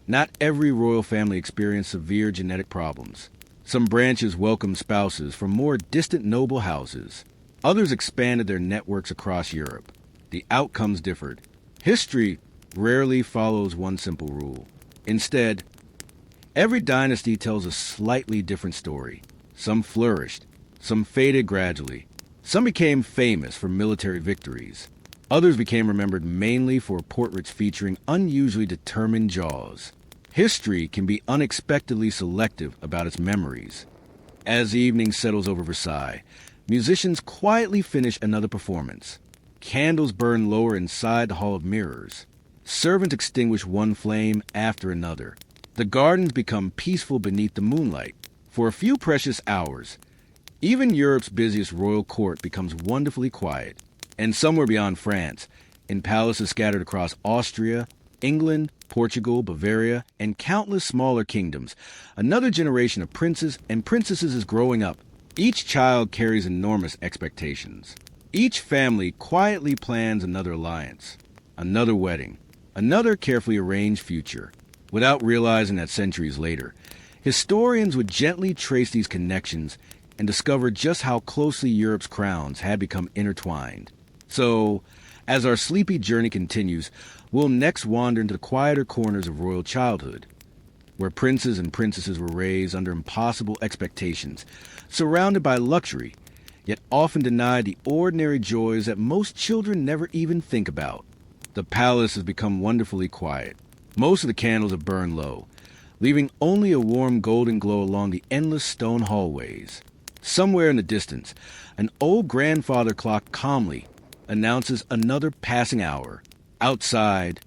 not every royal family experienced severe genetic problems. Some branches welcomed spouses from more distant noble houses. Others expanded their networks across Europe. The outcomes differed. History rarely follows one simple rule. Instead, every dynasty tells a slightly different story. Some flourished. Some faded gradually. Some became famous for military victories. Others became remembered mainly for portraits featuring unusually determined jaws. History can be unexpectedly selective about its memories. As the evening settles over Versailles, musicians quietly finish another performance. Candles burn lower inside the Hall of Mirrors. Servants extinguish one flame after another. The gardens become peaceful beneath the moonlight. For a few precious hours, even Europe's busiest royal court becomes wonderfully quiet. And somewhere beyond France, in palaces scattered across Austria, England, Portugal, Bavaria, and countless smaller kingdoms, another generation of princes and princesses is growing up. Each child carries enormous expectations. Each family quietly plans another alliance, another wedding, another carefully arranged future. Without realizing that centuries later, historians would gently trace these connections and discover just how closely Europe's crowns had become intertwined. So, as our sleepy journey continues, we'll next wander into the quieter corners of royal childhood, where princes and princesses were raised under impossible expectations, surrounded by luxury, yet often denied the ordinary joys that most children never even think about. The palace has become wonderfully quiet. Most of the candles have burned low, leaving only a warm golden glow along the endless stone hallways. Somewhere in the distance, an old grandfather clock calmly announces another passing hour. Outside,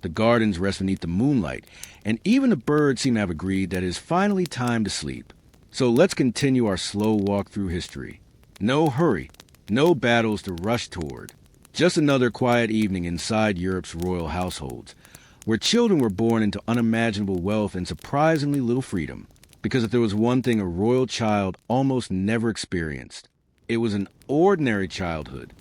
the gardens rest beneath the moonlight, and even the birds seem to have agreed that it is finally time to sleep. So let's continue our slow walk through history. No hurry, no battles to rush toward. Just another quiet evening inside Europe's royal households, where children were born into unimaginable wealth and surprisingly little freedom. Because if there was one thing a royal child almost never experienced, it was an ordinary childhood.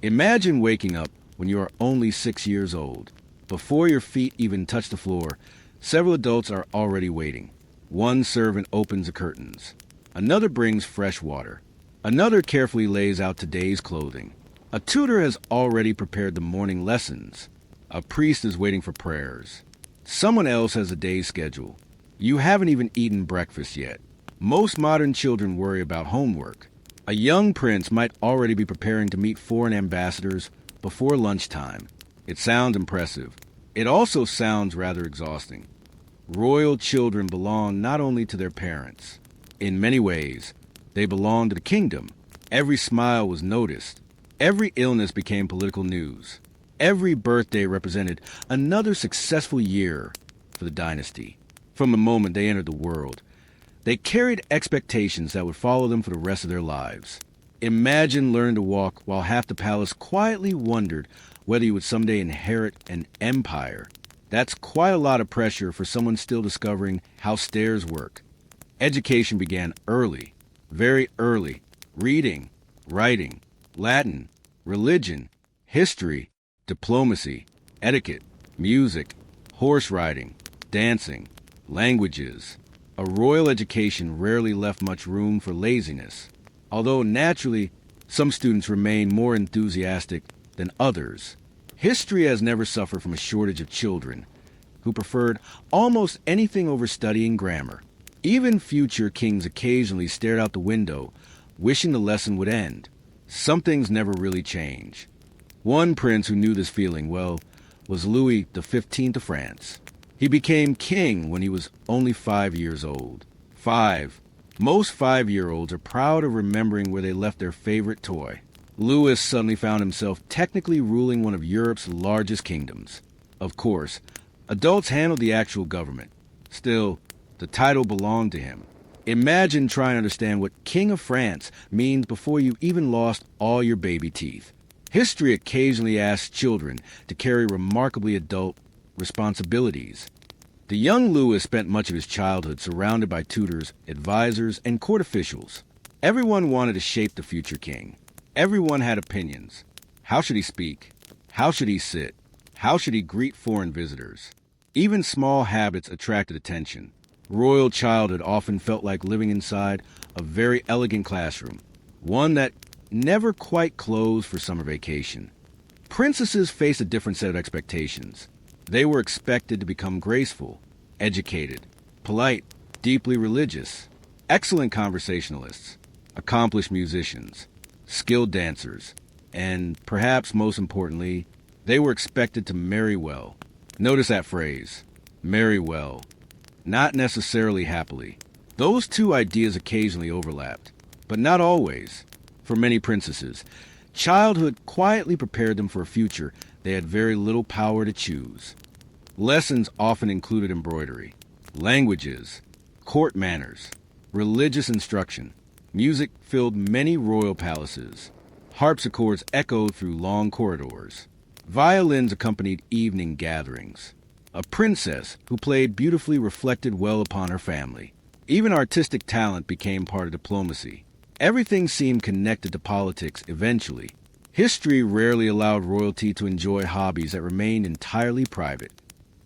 Imagine waking up when you are only 6 years old. Before your feet even touch the floor, several adults are already waiting. One servant opens the curtains. Another brings fresh water. Another carefully lays out today's clothing. A tutor has already prepared the morning lessons. A priest is waiting for prayers. Someone else has a day's schedule. You haven't even eaten breakfast yet. Most modern children worry about homework. A young prince might already be preparing to meet foreign ambassadors before lunchtime. It sounds impressive. It also sounds rather exhausting. Royal children belong not only to their parents. In many ways, they belong to the kingdom. Every smile was noticed. Every illness became political news. Every birthday represented another successful year for the dynasty. From the moment they entered the world, they carried expectations that would follow them for the rest of their lives. Imagine learning to walk while half the palace quietly wondered whether you would someday inherit an empire. That's quite a lot of pressure for someone still discovering how stairs work. Education began early, very early. Reading, writing, Latin, religion, history, diplomacy, etiquette, music, horse riding, dancing, languages. A royal education rarely left much room for laziness. although naturally, some students remain more enthusiastic than others. History has never suffered from a shortage of children who preferred almost anything over studying grammar. Even future kings occasionally stared out the window, wishing the lesson would end. Some things never really change. One prince who knew this feeling well was Louis XV of France. He became king when he was only 5 years old. 5. Most 5-year-olds are proud of remembering where they left their favorite toy. Louis suddenly found himself technically ruling one of Europe's largest kingdoms. Of course, adults handled the actual government. Still, the title belonged to him. Imagine trying to understand what King of France means before you even lost all your baby teeth. History occasionally asks children to carry remarkably adult responsibilities. The young Louis spent much of his childhood surrounded by tutors, advisors, and court officials. Everyone wanted to shape the future king. Everyone had opinions. How should he speak? How should he sit? How should he greet foreign visitors? Even small habits attracted attention. Royal childhood often felt like living inside a very elegant classroom, one that never quite closed for summer vacation. Princesses faced a different set of expectations. They were expected to become graceful, educated, polite, deeply religious, excellent conversationalists, accomplished musicians, skilled dancers, and perhaps most importantly, they were expected to marry well. Notice that phrase, marry well. Not necessarily happily. Those two ideas occasionally overlapped, but not always. For many princesses, childhood quietly prepared them for a future they had very little power to choose. Lessons often included embroidery, languages, court manners, religious instruction. Music filled many royal palaces. Harpsichords echoed through long corridors. Violins accompanied evening gatherings. A princess who played beautifully reflected well upon her family. Even artistic talent became part of diplomacy. Everything seemed connected to politics eventually. History rarely allowed royalty to enjoy hobbies that remained entirely private.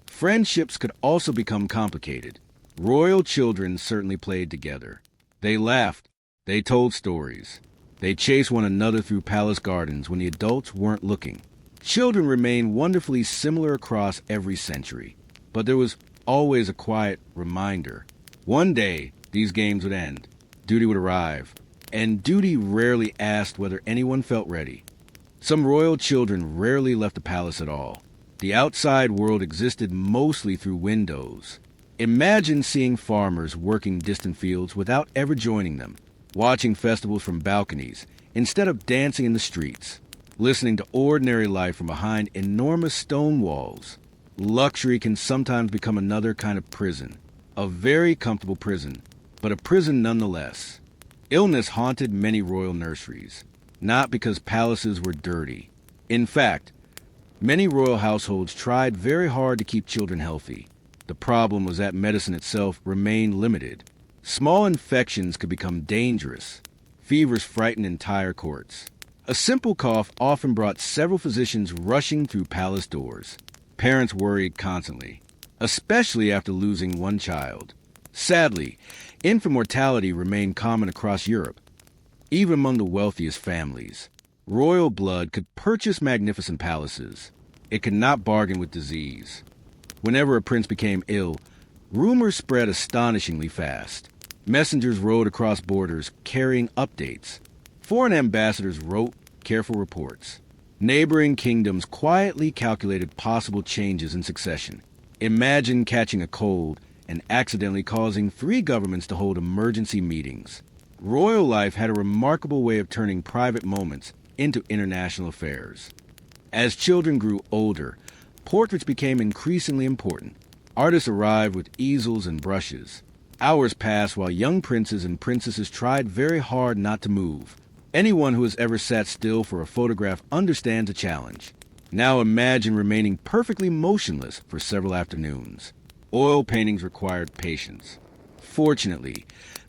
Friendships could also become complicated. Royal children certainly played together. They laughed. They told stories. They chased one another through palace gardens when the adults weren't looking. Children remained wonderfully similar across every century, but there was always a quiet reminder. One day, these games would end. Duty would arrive, and duty rarely asked whether anyone felt ready. Some royal children rarely left the palace at all. The outside world existed mostly through windows. Imagine seeing farmers working distant fields without ever joining them, watching festivals from balconies instead of dancing in the streets, listening to ordinary life from behind enormous stone walls. Luxury can sometimes become another kind of prison, a very comfortable prison, but a prison nonetheless. Illness haunted many royal nurseries, not because palaces were dirty. In fact, many royal households tried very hard to keep children healthy. The problem was that medicine itself remained limited. Small infections could become dangerous. Fevers frightened entire courts. A simple cough often brought several physicians rushing through palace doors. Parents worried constantly, especially after losing one child. Sadly, infant mortality remained common across Europe, even among the wealthiest families. Royal blood could purchase magnificent palaces. It could not bargain with disease. Whenever a prince became ill, rumors spread astonishingly fast. Messengers rode across borders carrying updates. Foreign ambassadors wrote careful reports. Neighboring kingdoms quietly calculated possible changes in succession. Imagine catching a cold and accidentally causing 3 governments to hold emergency meetings. Royal life had a remarkable way of turning private moments into international affairs. As children grew older, portraits became increasingly important. Artists arrived with easels and brushes. Hours passed while young princes and princesses tried very hard not to move. Anyone who has ever sat still for a photograph understands the challenge. Now imagine remaining perfectly motionless for several afternoons. Oil paintings required patience. Fortunately,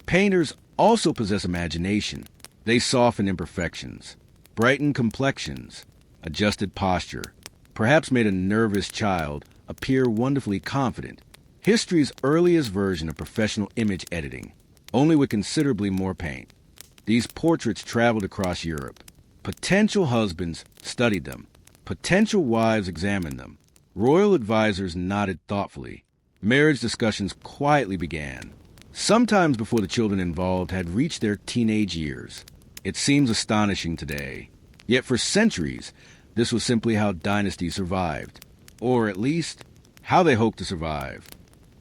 painters also possess imagination. They soften imperfections, brightened complexions, adjusted posture, perhaps made a nervous child appear wonderfully confident. History's earliest version of professional image editing, only with considerably more paint. These portraits traveled across Europe. Potential husbands studied them. Potential wives examined them. Royal advisors nodded thoughtfully. Marriage discussions quietly began, sometimes before the children involved had reached their teenage years. It seems astonishing today. Yet for centuries, this was simply how dynasties survived, or at least, how they hoped to survive.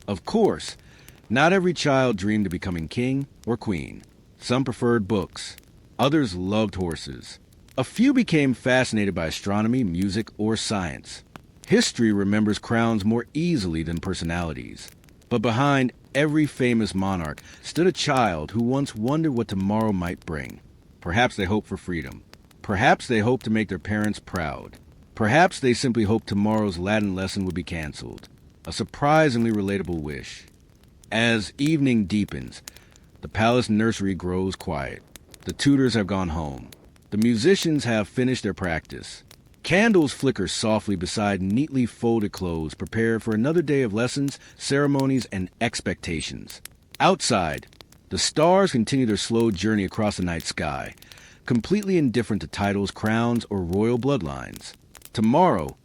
Of course, not every child dreamed of becoming king or queen. Some preferred books. Others loved horses. A few became fascinated by astronomy, music, or science. History remembers crowns more easily than personalities. But behind every famous monarch stood a child who once wondered what tomorrow might bring. Perhaps they hoped for freedom. Perhaps they hoped to make their parents proud. Perhaps they simply hoped tomorrow's Latin lesson would be canceled. A surprisingly relatable wish. As evening deepens, the palace nursery grows quiet. The tutors have gone home. The musicians have finished their practice. Candles flicker softly beside neatly folded clothes, prepared for another day of lessons, ceremonies, and expectations. Outside, the stars continue their slow journey across the night sky, completely indifferent to titles, crowns, or royal bloodlines. Tomorrow,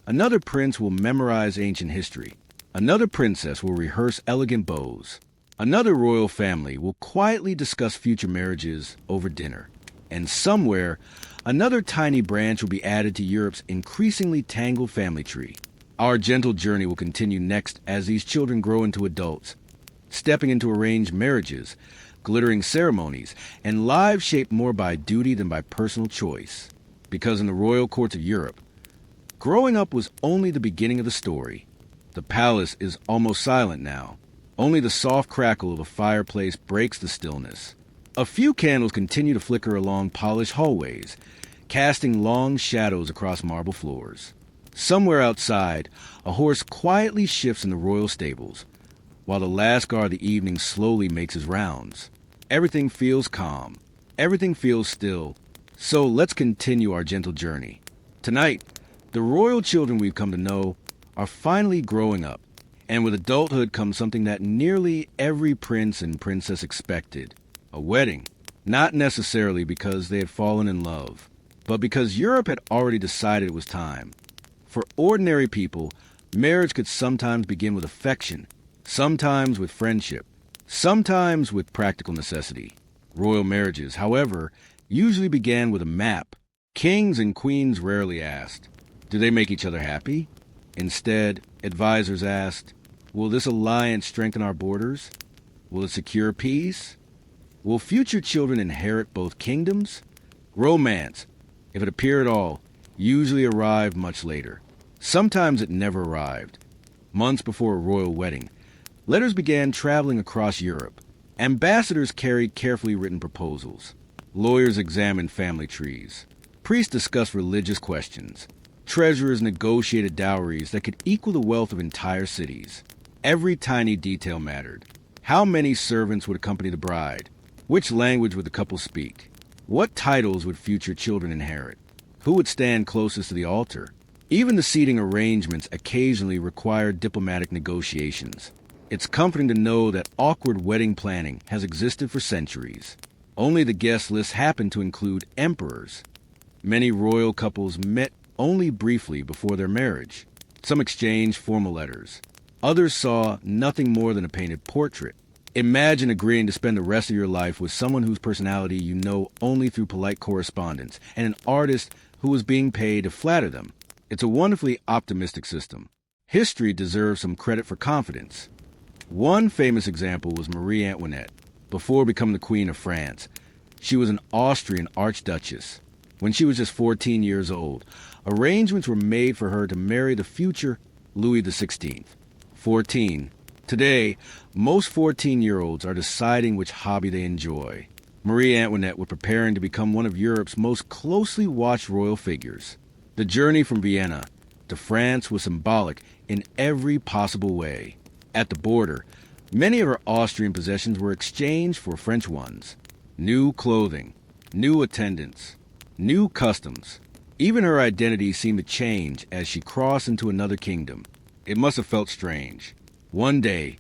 another prince will memorize ancient history. Another princess will rehearse elegant bows. Another royal family will quietly discuss future marriages over dinner. And somewhere, another tiny branch will be added to Europe's increasingly tangled family tree. Our gentle journey will continue next as these children grow into adults, stepping into arranged marriages, glittering ceremonies, and lives shaped more by duty than by personal choice. Because in the royal courts of Europe, growing up was only the beginning of the story. The palace is almost silent now. Only the soft crackle of a fireplace breaks the stillness. A few candles continue to flicker along polished hallways, casting long shadows across marble floors. Somewhere outside, a horse quietly shifts in the royal stables, while the last guard of the evening slowly makes his rounds. Everything feels calm. Everything feels still. So let's continue our gentle journey. Tonight, the royal children we've come to know are finally growing up, and with adulthood comes something that nearly every prince and princess expected. A wedding, not necessarily because they had fallen in love, but because Europe had already decided it was time. For ordinary people, marriage could sometimes begin with affection, sometimes with friendship, sometimes with practical necessity. Royal marriages, however, usually began with a map. Kings and queens rarely asked, "Do they make each other happy?" Instead, advisors asked, "Will this alliance strengthen our borders? Will it secure peace? Will future children inherit both kingdoms?" Romance, if it appeared at all, usually arrived much later. Sometimes it never arrived. Months before a royal wedding, letters began traveling across Europe. Ambassadors carried carefully written proposals. Lawyers examined family trees. Priests discussed religious questions. Treasurers negotiated dowries that could equal the wealth of entire cities. Every tiny detail mattered. How many servants would accompany the bride? Which language would the couple speak? What titles would future children inherit? Who would stand closest to the altar? Even the seating arrangements occasionally required diplomatic negotiations. It's comforting to know that awkward wedding planning has existed for centuries. Only the guest list happened to include emperors. Many royal couples met only briefly before their marriage. Some exchanged formal letters. Others saw nothing more than a painted portrait. Imagine agreeing to spend the rest of your life with someone whose personality you know only through polite correspondence, and an artist who is being paid to flatter them. It's a wonderfully optimistic system. History deserves some credit for confidence. One famous example was Marie Antoinette. Before becoming the Queen of France, she was an Austrian archduchess. When she was just 14 years old, arrangements were made for her to marry the future Louis XVI. 14. Today, most 14-year-olds are deciding which hobby they enjoy. Marie Antoinette was preparing to become one of Europe's most closely watched royal figures. The journey from Vienna to France was symbolic in every possible way. At the border, many of her Austrian possessions were exchanged for French ones. New clothing, new attendants, new customs. Even her identity seemed to change as she crossed into another kingdom. It must have felt strange. One day,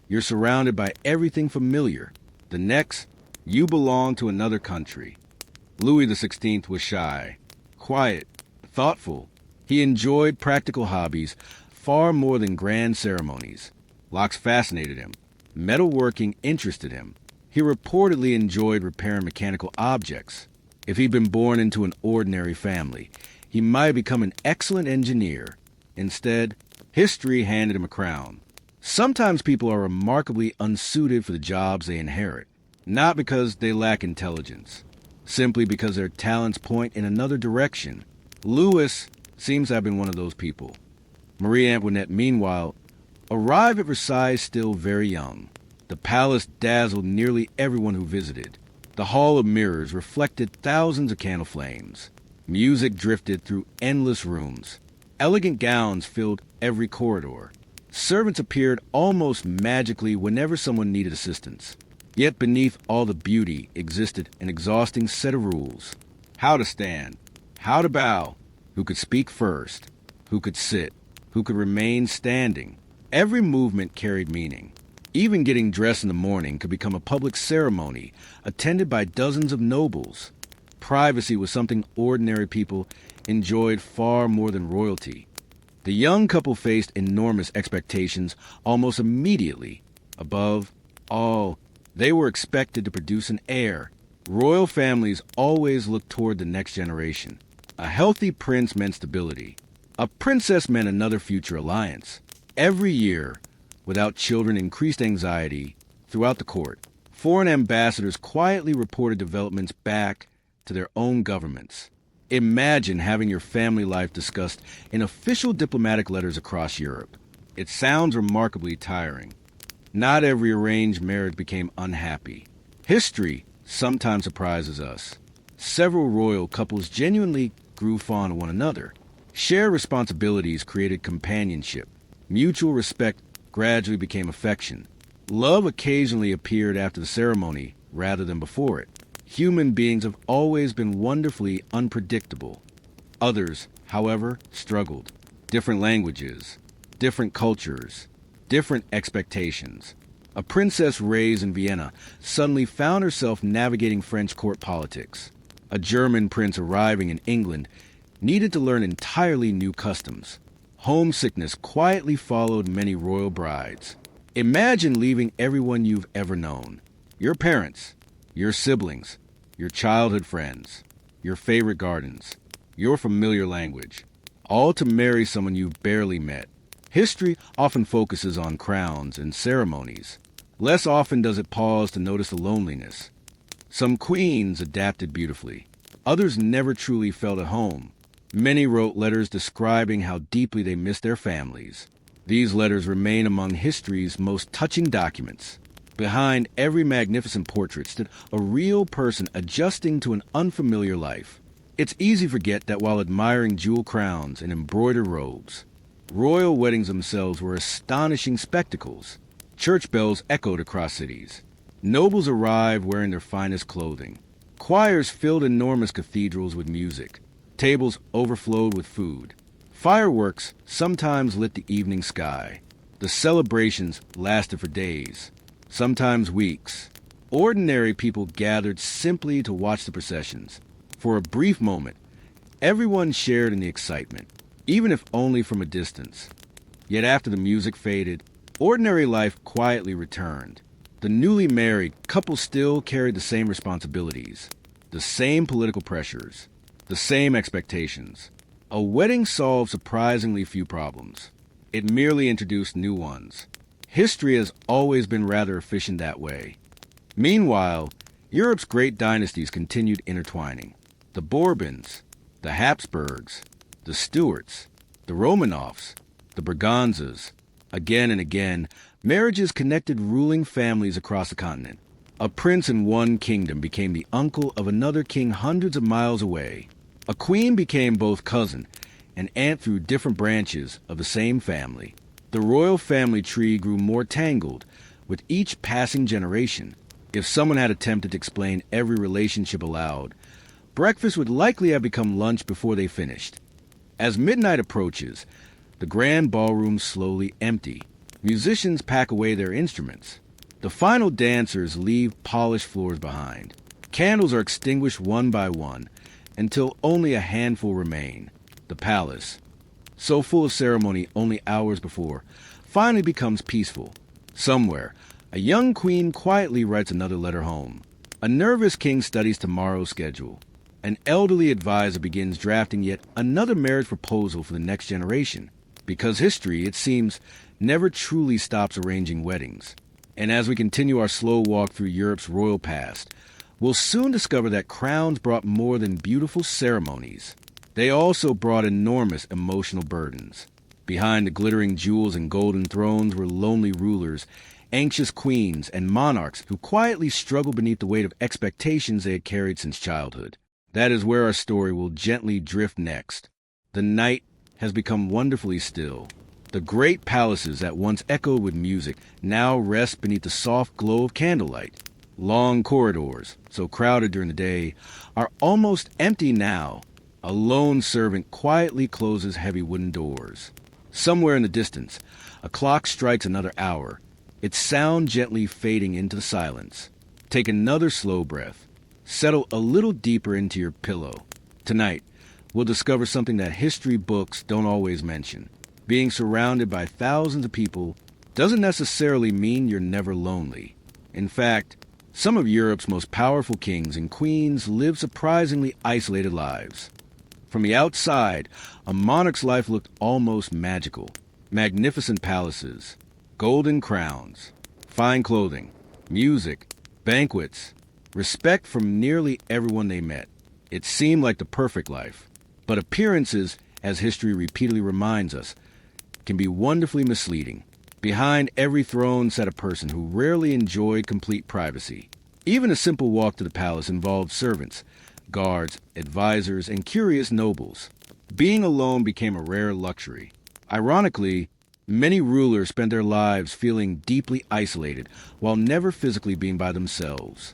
you're surrounded by everything familiar. The next, You belong to another country. Louis XVI was shy, quiet, thoughtful. He enjoyed practical hobbies far more than grand ceremonies. Locks fascinated him. Metalworking interested him. He reportedly enjoyed repairing mechanical objects. If he'd been born into an ordinary family, he might have become an excellent engineer. Instead, history handed him a crown. Sometimes people are remarkably unsuited for the jobs they inherit, not because they lack intelligence, simply because their talents point in another direction. Louis seems to have been one of those people. Marie Antoinette, meanwhile, arrived at Versailles still very young. The palace dazzled nearly everyone who visited. The Hall of Mirrors reflected thousands of candle flames. Music drifted through endless rooms. Elegant gowns filled every corridor. Servants appeared almost magically whenever someone needed assistance. Yet beneath all the beauty existed an exhausting set of rules. How to stand, how to bow, who could speak first, who could sit, who could remain standing. Every movement carried meaning. Even getting dressed in the morning could become a public ceremony, attended by dozens of nobles. Privacy was something ordinary people enjoyed far more than royalty. The young couple faced enormous expectations almost immediately. Above all, they were expected to produce an heir. Royal families always looked toward the next generation. A healthy prince meant stability. A princess meant another future alliance. Every year, without children, increased anxiety throughout the court. Foreign ambassadors quietly reported developments back to their own governments. Imagine having your family life discussed in official diplomatic letters across Europe. It sounds remarkably tiring. Not every arranged marriage became unhappy. History sometimes surprises us. Several royal couples genuinely grew fond of one another. Shared responsibilities created companionship. Mutual respect gradually became affection. Love occasionally appeared after the ceremony rather than before it. Human beings have always been wonderfully unpredictable. Others, however, struggled. Different languages, different cultures, different expectations. A princess raised in Vienna suddenly found herself navigating French court politics. A German prince arriving in England needed to learn entirely new customs. Homesickness quietly followed many royal brides. Imagine leaving everyone you've ever known. Your parents, your siblings, your childhood friends, your favorite gardens, your familiar language, all to marry someone you've barely met. History often focuses on crowns and ceremonies. Less often does it pause to notice the loneliness. Some queens adapted beautifully. Others never truly felt at home. Many wrote letters describing how deeply they missed their families. These letters remain among history's most touching documents. Behind every magnificent portrait stood a real person adjusting to an unfamiliar life. It's easy to forget that while admiring jewel crowns and embroidered robes, royal weddings themselves were astonishing spectacles. Church bells echoed across cities. Nobles arrived wearing their finest clothing. Choirs filled enormous cathedrals with music. Tables overflowed with food. Fireworks sometimes lit the evening sky. The celebrations lasted for days, sometimes weeks. Ordinary people gathered simply to watch the processions. For a brief moment, everyone shared in the excitement, even if only from a distance. Yet after the music faded, ordinary life quietly returned. The newly married couple still carried the same responsibilities, the same political pressures, the same expectations. A wedding solved surprisingly few problems. It merely introduced new ones. History has always been rather efficient that way. Meanwhile, Europe's great dynasties continued intertwining. The Bourbons, the Habsburgs, the Stuarts, the Romanovs, the Braganzas. Again and again, marriages connected ruling families across the continent. A prince in one kingdom became the uncle of another king hundreds of miles away. A queen became both cousin and aunt through different branches of the same family. The royal family tree grew more tangled with each passing generation. If someone had attempted to explain every relationship aloud, breakfast would likely have become lunch before they finished. As midnight approaches, the grand ballrooms slowly empty. Musicians pack away their instruments. The final dancers leave polished floors behind. Candles are extinguished one by one until only a handful remain. The palace, so full of ceremony only hours before, finally becomes peaceful. Somewhere, a young queen quietly writes another letter home. A nervous king studies tomorrow's schedule. An elderly advisor begins drafting yet another marriage proposal for the next generation. Because history, it seems, never truly stops arranging weddings. And as we continue our slow walk through Europe's royal past, we'll soon discover that crowns brought more than beautiful ceremonies. They also brought enormous emotional burdens. Behind the glittering jewels and golden thrones were lonely rulers, anxious queens, and monarchs who quietly struggled beneath the weight of expectations they had carried since childhood. That is where our story will gently drift next. The night has become wonderfully still. The great palaces that once echoed with music now rest beneath the soft glow of candlelight. Long corridors, so crowded during the day, are almost empty now. A lone servant quietly closes heavy wooden doors. Somewhere in the distance, a clock strikes another hour, its sound gently fading into the silence. Take another slow breath. Settle a little deeper into your pillow. Tonight, we'll discover something that history books don't always mention. Being surrounded by thousands of people doesn't necessarily mean you're never lonely. In fact, some of Europe's most powerful kings and queens live surprisingly isolated lives. From the outside, a monarch's life looked almost magical. Magnificent palaces, golden crowns, fine clothing, music, banquets, respect from nearly everyone they met. It seemed like the perfect life. But appearances, as history repeatedly reminds us, can be wonderfully misleading. Behind every throne sat a person who rarely enjoyed complete privacy. Even a simple walk to the palace involved servants, guards, advisors, and curious nobles. Being alone became a rare luxury. Ironically, many rulers spent their lives feeling deeply isolated while never physically being by themselves.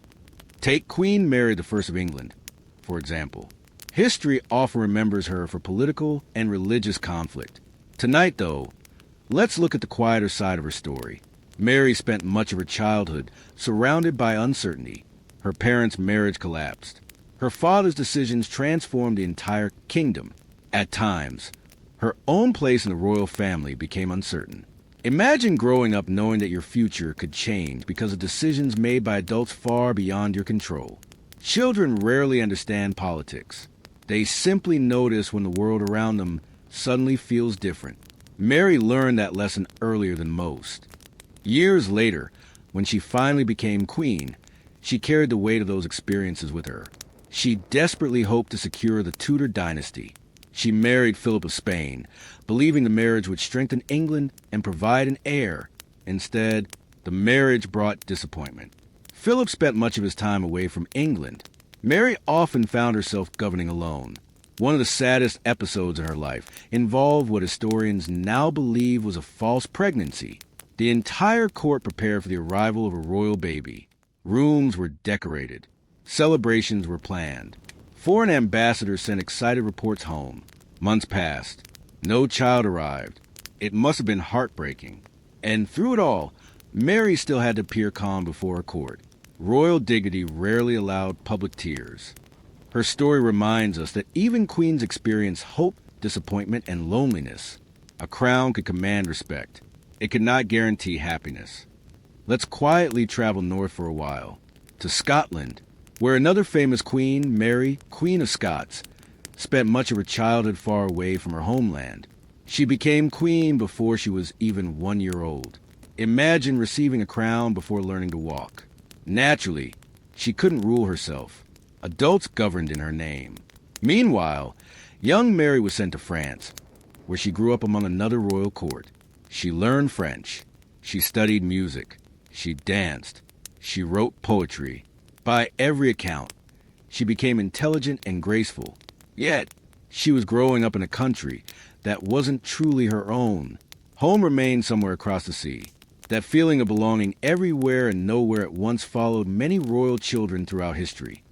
Take Queen Mary I of England, for example. History often remembers her for political and religious conflict. Tonight, though, let's look at the quieter side of her story. Mary spent much of her childhood surrounded by uncertainty. Her parents' marriage collapsed. Her father's decisions transformed the entire kingdom. At times, her own place in the royal family became uncertain. Imagine growing up knowing that your future could change because of decisions made by adults far beyond your control. Children rarely understand politics. They simply notice when the world around them suddenly feels different. Mary learned that lesson earlier than most. Years later, when she finally became queen, she carried the weight of those experiences with her. She desperately hoped to secure the Tudor dynasty. She married Philip of Spain, believing the marriage would strengthen England and provide an heir. Instead, the marriage brought disappointment. Philip spent much of his time away from England. Mary often found herself governing alone. One of the saddest episodes in her life involved what historians now believe was a false pregnancy. The entire court prepared for the arrival of a royal baby. Rooms were decorated. Celebrations were planned. Foreign ambassadors sent excited reports home. Months passed. No child arrived. It must have been heartbreaking. And through it all, Mary still had to appear calm before her court. Royal dignity rarely allowed public tears. Her story reminds us that even queens experience hope, disappointment, and loneliness. A crown could command respect. It could not guarantee happiness. Let's quietly travel north for a while, to Scotland, where another famous queen, Mary, Queen of Scots, spent much of her childhood far away from her homeland. She became queen before she was even 1 year old. Imagine receiving a crown before learning to walk. Naturally, she couldn't rule herself. Adults governed in her name. Meanwhile, young Mary was sent to France, where she grew up among another royal court. She learned French. She studied music. She danced. She wrote poetry. By every account, she became intelligent and graceful. Yet, she was growing up in a country that wasn't truly her own. Home remained somewhere across the sea. That feeling of belonging everywhere and nowhere at once followed many royal children throughout history.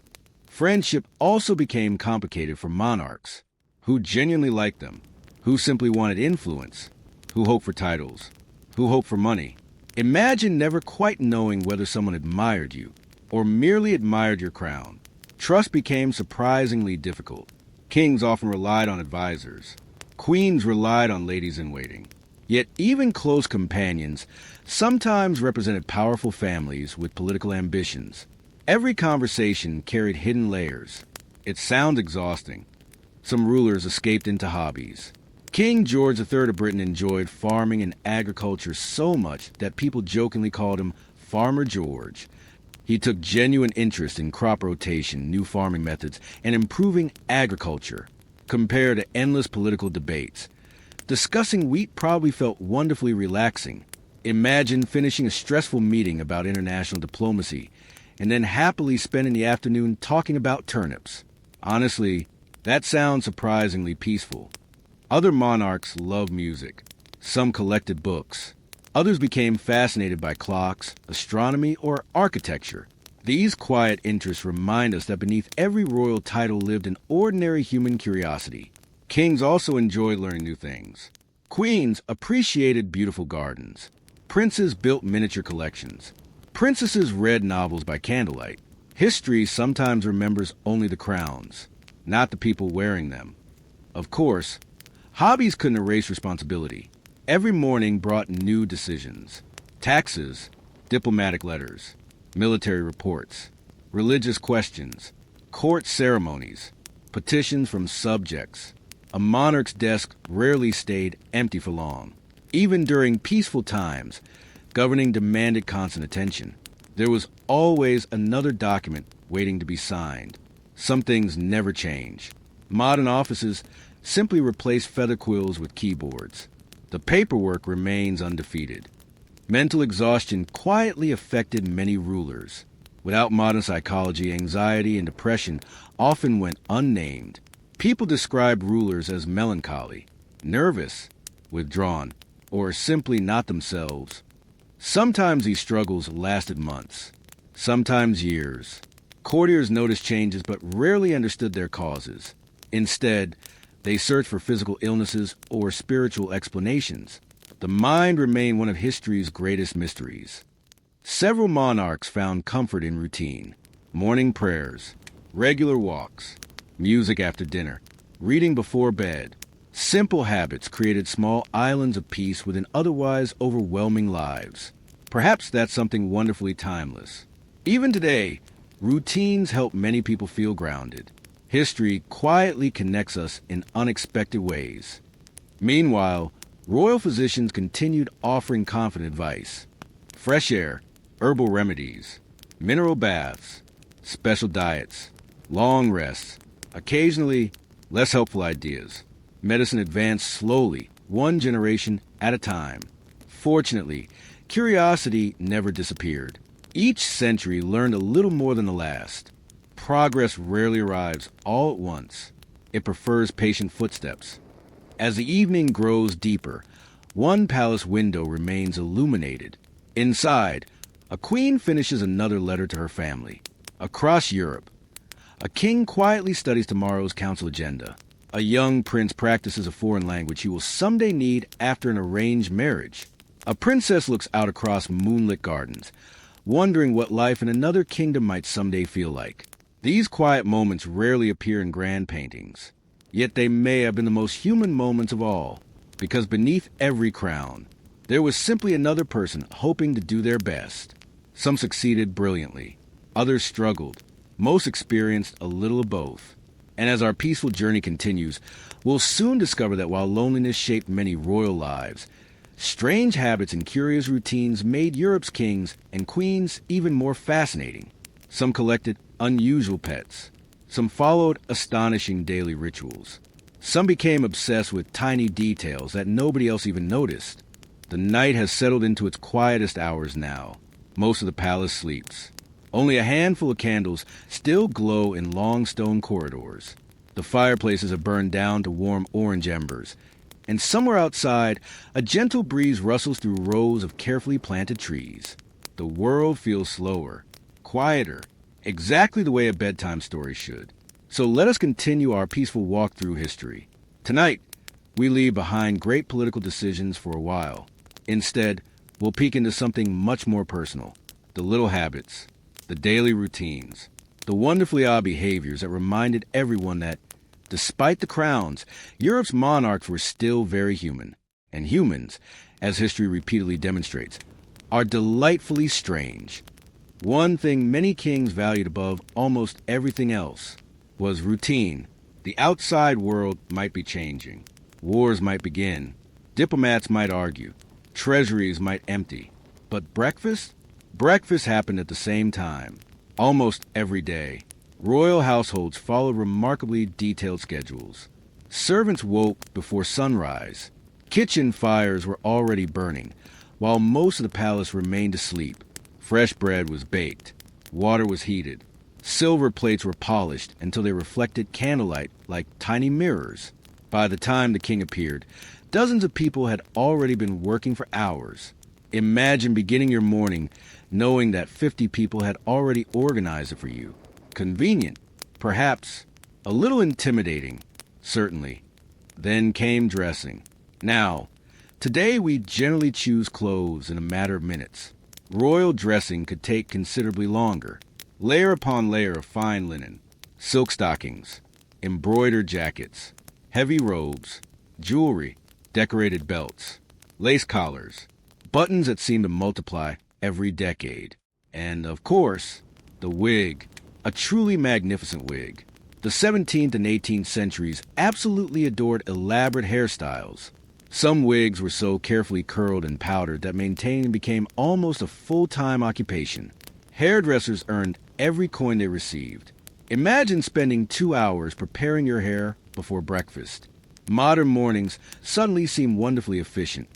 Friendship also became complicated for monarchs, who genuinely liked them, who simply wanted influence, who hoped for titles, who hoped for money. Imagine never quite knowing whether someone admired you or merely admired your crown. Trust became surprisingly difficult. Kings often relied on advisors. Queens relied on ladies-in-waiting. Yet even close companions sometimes represented powerful families with political ambitions. Every conversation carried hidden layers. It sounds exhausting. Some rulers escaped into hobbies. King George III of Britain enjoyed farming and agriculture so much that people jokingly called him Farmer George. He took genuine interest in crop rotation, new farming methods, and improving agriculture, compared to endless political debates. Discussing wheat probably felt wonderfully relaxing. Imagine finishing a stressful meeting about international diplomacy and then happily spending the afternoon talking about turnips. Honestly, that sounds surprisingly peaceful. Other monarchs loved music. Some collected books. Others became fascinated by clocks, astronomy, or architecture. These quiet interests remind us that beneath every royal title lived an ordinary human curiosity. Kings also enjoyed learning new things. Queens appreciated beautiful gardens. Princes built miniature collections. Princesses read novels by candlelight. History sometimes remembers only the crowns, not the people wearing them. Of course, hobbies couldn't erase responsibility. Every morning brought new decisions. Taxes, diplomatic letters, military reports, religious questions, court ceremonies, petitions from subjects. A monarch's desk rarely stayed empty for long. Even during peaceful times, governing demanded constant attention. There was always another document waiting to be signed. Some things never change. Modern offices simply replace feather quills with keyboards. The paperwork remains undefeated. Mental exhaustion quietly affected many rulers. Without modern psychology, anxiety and depression often went unnamed. People describe rulers as melancholy, nervous, withdrawn, or simply not themselves. Sometimes these struggles lasted months, sometimes years. Courtiers noticed changes but rarely understood their causes. Instead, they searched for physical illnesses or spiritual explanations. The mind remained one of history's greatest mysteries. Several monarchs found comfort in routine. Morning prayers, regular walks, music after dinner, reading before bed. Simple habits created small islands of peace within otherwise overwhelming lives. Perhaps that's something wonderfully timeless. Even today, routines help many people feel grounded. History quietly connects us in unexpected ways. Meanwhile, royal physicians continued offering confident advice. Fresh air, herbal remedies, mineral baths, special diets, long rests, occasionally less helpful ideas. Medicine advanced slowly, one generation at a time. Fortunately, curiosity never disappeared. Each century learned a little more than the last. Progress rarely arrives all at once. It prefers patient footsteps. As the evening grows deeper, one palace window remains illuminated. Inside, a queen finishes another letter to her family. Across Europe, a king quietly studies tomorrow's council agenda. A young prince practices a foreign language he will someday need after an arranged marriage. A princess looks out across moonlit gardens, wondering what life in another kingdom might someday feel like. These quiet moments rarely appear in grand paintings. Yet they may have been the most human moments of all, because beneath every crown, there was simply another person hoping to do their best. Some succeeded brilliantly. Others struggled. Most experienced a little of both. And as our peaceful journey continues, we'll soon discover that while loneliness shaped many royal lives, strange habits and curious routines made Europe's kings and queens even more fascinating. Some collected unusual pets. Some followed astonishing daily rituals. Some became obsessed with tiny details that nobody else even noticed. The night has settled into its quietest hours now. Most of the palace sleeps. Only a handful of candles still glow in long stone corridors. The fireplaces are burned down to warm orange embers. And somewhere outside, a gentle breeze rustles through rows of carefully planted trees. The world feels slower, quieter, exactly the way a bedtime story should. So let us continue our peaceful walk through history. Tonight, we leave behind great political decisions for a while. Instead, we'll peek into something much more personal: the little habits, the daily routines, the wonderfully odd behaviors that reminded everyone that, despite the crowns, Europe's monarchs were still very human. And humans, as history repeatedly demonstrates, are delightfully strange. One thing many kings valued above almost everything else was routine. The outside world might be changing. Wars might begin. Diplomats might argue. Treasuries might empty. But breakfast? Breakfast happened at the same time, almost every day. Royal households followed remarkably detailed schedules. Servants woke before sunrise. Kitchen fires were already burning, while most of the palace remained asleep. Fresh bread was baked. Water was heated. Silver plates were polished until they reflected candlelight like tiny mirrors. By the time the king appeared, dozens of people had already been working for hours. Imagine beginning your morning knowing that 50 people had already organized it for you. Convenient, perhaps. A little intimidating, certainly. Then came dressing. Now, today we generally choose clothes in a matter of minutes. Royal dressing could take considerably longer. Layer upon layer of fine linen, silk stockings, embroidered jackets, heavy robes, jewelry, decorated belts, lace collars, buttons that seem to multiply every decade. And, of course, the wig, a truly magnificent wig. The 17th and 18th centuries absolutely adored elaborate hairstyles. Some wigs were so carefully curled and powdered that maintaining became almost a full-time occupation. Hairdressers earned every coin they received. Imagine spending 2 hours preparing your hair before breakfast. Modern mornings suddenly seem wonderfully efficient.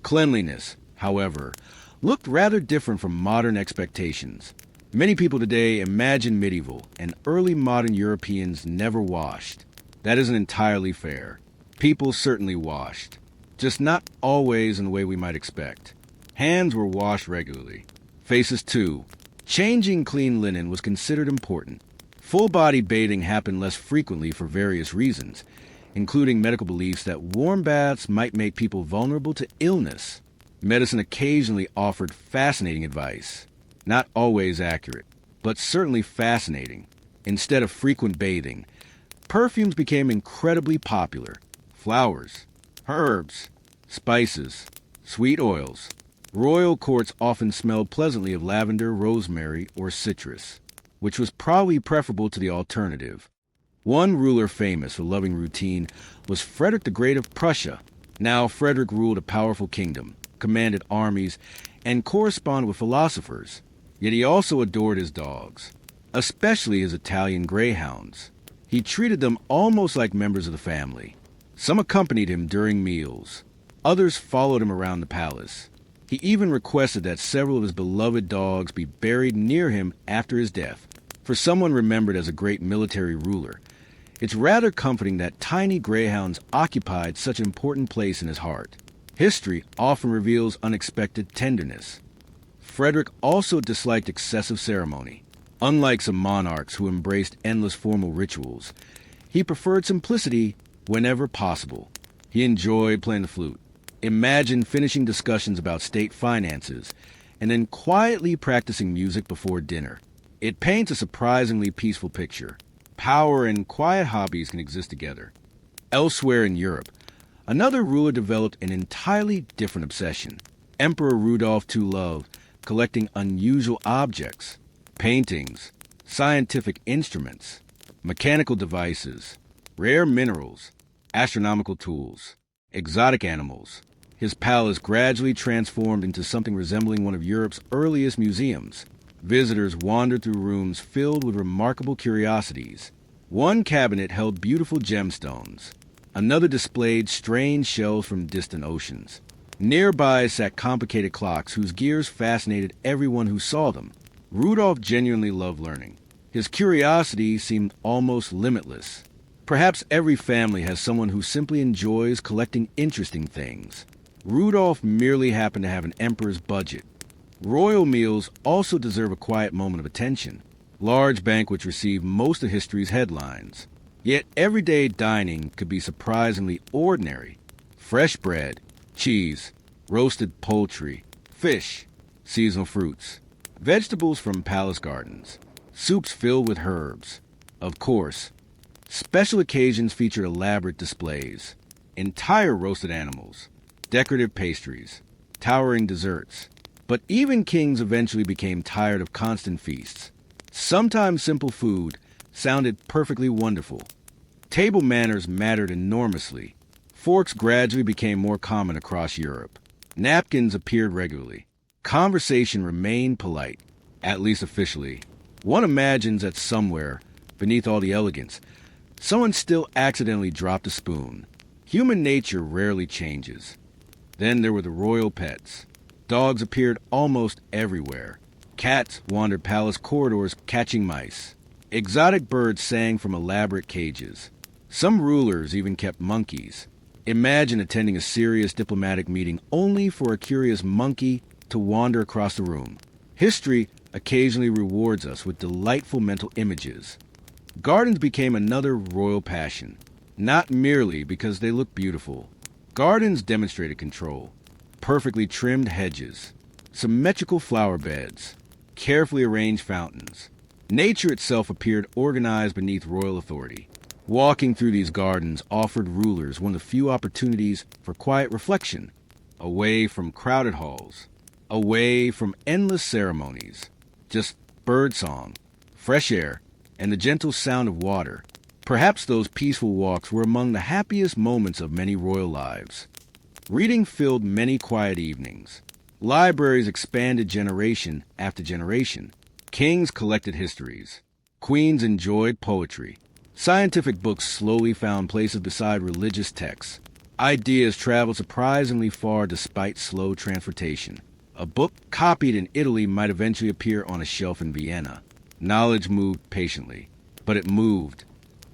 Cleanliness, however, looked rather different from modern expectations. Many people today imagine medieval and early modern Europeans never washed. That isn't entirely fair. People certainly washed, just not always in the way we might expect. Hands were washed regularly. Faces too. Changing clean linen was considered important. Full-body bathing happened less frequently for various reasons, including medical beliefs that warm baths might make people vulnerable to illness. Medicine occasionally offered fascinating advice. Not always accurate, but certainly fascinating. Instead of frequent bathing, perfumes became incredibly popular. Flowers, herbs, spices, sweet oils. Royal courts often smelled pleasantly of lavender, rosemary, or citrus, which was probably preferable to the alternative. One ruler famous for loving routine was Frederick the Great of Prussia. Now Frederick ruled a powerful kingdom, commanded armies, and corresponded with philosophers. Yet he also adored his dogs, especially his Italian greyhounds. He treated them almost like members of the family. Some accompanied him during meals. Others followed him around the palace. He even requested that several of his beloved dogs be buried near him after his death. For someone remembered as a great military ruler, it's rather comforting that tiny greyhounds occupied such an important place in his heart. History often reveals unexpected tenderness. Frederick also disliked excessive ceremony. Unlike some monarchs who embraced endless formal rituals, he preferred simplicity whenever possible. He enjoyed playing the flute. Imagine finishing discussions about state finances and then quietly practicing music before dinner. It paints a surprisingly peaceful picture. Power and quiet hobbies can exist together. Elsewhere in Europe, another ruler developed an entirely different obsession. Emperor Rudolph II loved collecting unusual objects, paintings, scientific instruments, mechanical devices, rare minerals, astronomical tools, exotic animals. His palace gradually transformed into something resembling one of Europe's earliest museums. Visitors wandered through rooms filled with remarkable curiosities. One cabinet held beautiful gemstones. Another displayed strange shells from distant oceans. Nearby sat complicated clocks whose gears fascinated everyone who saw them. Rudolph genuinely loved learning. His curiosity seemed almost limitless. Perhaps every family has someone who simply enjoys collecting interesting things. Rudolph merely happened to have an emperor's budget. Royal meals also deserve a quiet moment of attention. Large banquets receive most of history's headlines. Yet everyday dining could be surprisingly ordinary. Fresh bread, cheese, roasted poultry, Fish, seasonal fruits, vegetables from palace gardens, soups filled with herbs. Of course, special occasions featured elaborate displays, entire roasted animals, decorative pastries, towering desserts. But even kings eventually became tired of constant feasts. Sometimes simple food sounded perfectly wonderful. Table manners mattered enormously. Forks gradually became more common across Europe. Napkins appeared regularly. Conversation remained polite, at least officially. One imagines that somewhere, beneath all the elegance, someone still accidentally dropped a spoon. Human nature rarely changes. Then there were the royal pets. Dogs appeared almost everywhere. Cats wandered palace corridors catching mice. Exotic birds sang from elaborate cages. Some rulers even kept monkeys. Imagine attending a serious diplomatic meeting only for a curious monkey to wander across the room. History occasionally rewards us with delightful mental images. Gardens became another royal passion, not merely because they looked beautiful. Gardens demonstrated control. Perfectly trimmed hedges, symmetrical flower beds, carefully arranged fountains. Nature itself appeared organized beneath royal authority. Walking through these gardens offered rulers one of the few opportunities for quiet reflection, away from crowded halls, away from endless ceremonies. Just birdsong, fresh air, and the gentle sound of water. Perhaps those peaceful walks were among the happiest moments of many royal lives. Reading filled many quiet evenings. Libraries expanded generation after generation. Kings collected histories. Queens enjoyed poetry. Scientific books slowly found places beside religious texts. Ideas traveled surprisingly far despite slow transportation. A book copied in Italy might eventually appear on a shelf in Vienna. Knowledge moved patiently, but it moved.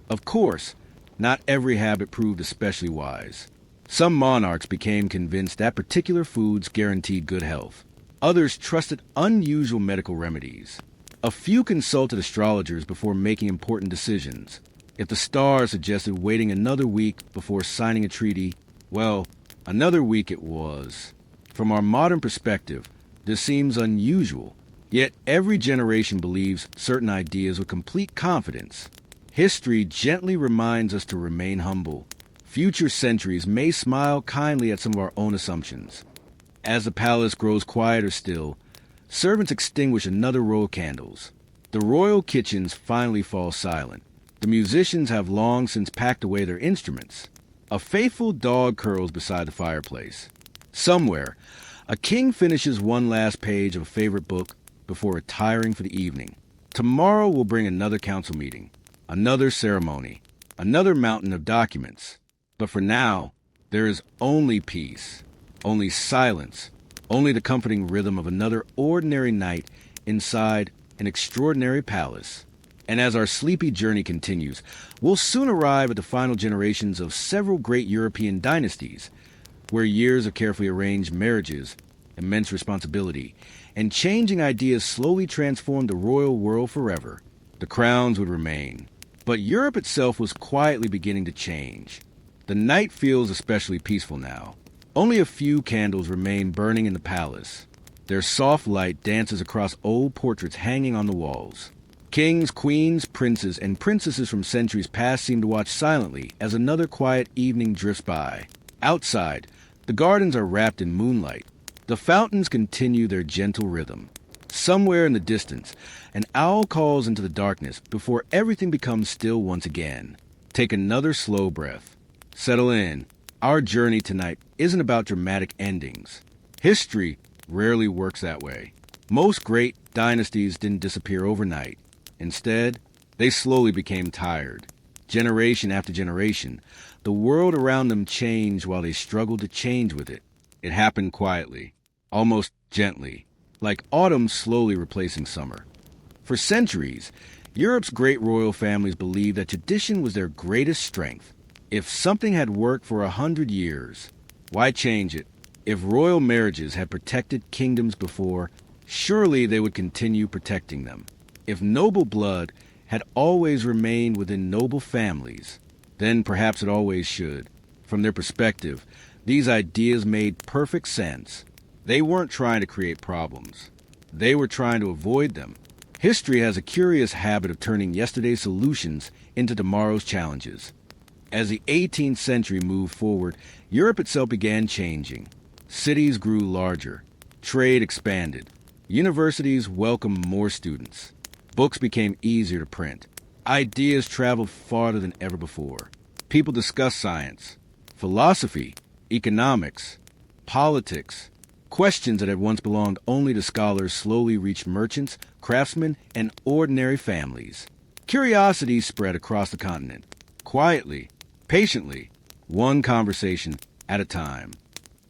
Of course, not every habit proved especially wise. Some monarchs became convinced that particular foods guaranteed good health. Others trusted unusual medical remedies. A few consulted astrologers before making important decisions. If the stars suggested waiting another week before signing a treaty, well, another week it was. From our modern perspective, this seems unusual. Yet every generation believes certain ideas with complete confidence. History gently reminds us to remain humble. Future centuries may smile kindly at some of our own assumptions. As the palace grows quieter still, servants extinguish another row of candles. The royal kitchens finally fall silent. The musicians have long since packed away their instruments. A faithful dog curls beside the fireplace. Somewhere, a king finishes one last page of a favorite book before retiring for the evening. Tomorrow will bring another council meeting, another ceremony, another mountain of documents. But for now, there is only peace, only silence, only the comforting rhythm of another ordinary night inside an extraordinary palace. And as our sleepy journey continues, we'll soon arrive at the final generations of several great European dynasties, where years of carefully arranged marriages, immense responsibility, and changing ideas slowly transformed the royal world forever. The crowns would remain, but Europe itself was quietly beginning to change. The night feels especially peaceful now. Only a few candles remain burning in the palace. Their soft light dances across old portraits hanging on the walls. Kings, queens, princes, and princesses from centuries past seem to watch silently as another quiet evening drifts by. Outside, the gardens are wrapped in moonlight. The fountains continue their gentle rhythm. Somewhere in the distance, an owl calls into the darkness before everything becomes still once again. Take another slow breath. Settle in. Our journey tonight isn't about dramatic endings. History rarely works that way. Most great dynasties didn't disappear overnight. Instead, they slowly became tired. Generation after generation, the world around them changed while they struggled to change with it. It happened quietly, almost gently, like autumn slowly replacing summer. For centuries, Europe's great royal families believed that tradition was their greatest strength. If something had worked for 100 years, why change it? If royal marriages had protected kingdoms before, surely they would continue protecting them. If noble blood had always remained within noble families, then perhaps it always should. From their perspective, these ideas made perfect sense. They weren't trying to create problems. They were trying to avoid them. History has a curious habit of turning yesterday's solutions into tomorrow's challenges. As the 18th century moved forward, Europe itself began changing. Cities grew larger. Trade expanded. Universities welcomed more students. Books became easier to print. Ideas traveled farther than ever before. People discussed science, philosophy, economics, politics. Questions that had once belonged only to scholars slowly reached merchants, craftsmen, and ordinary families. Curiosity spread across the continent, quietly, patiently, one conversation at a time.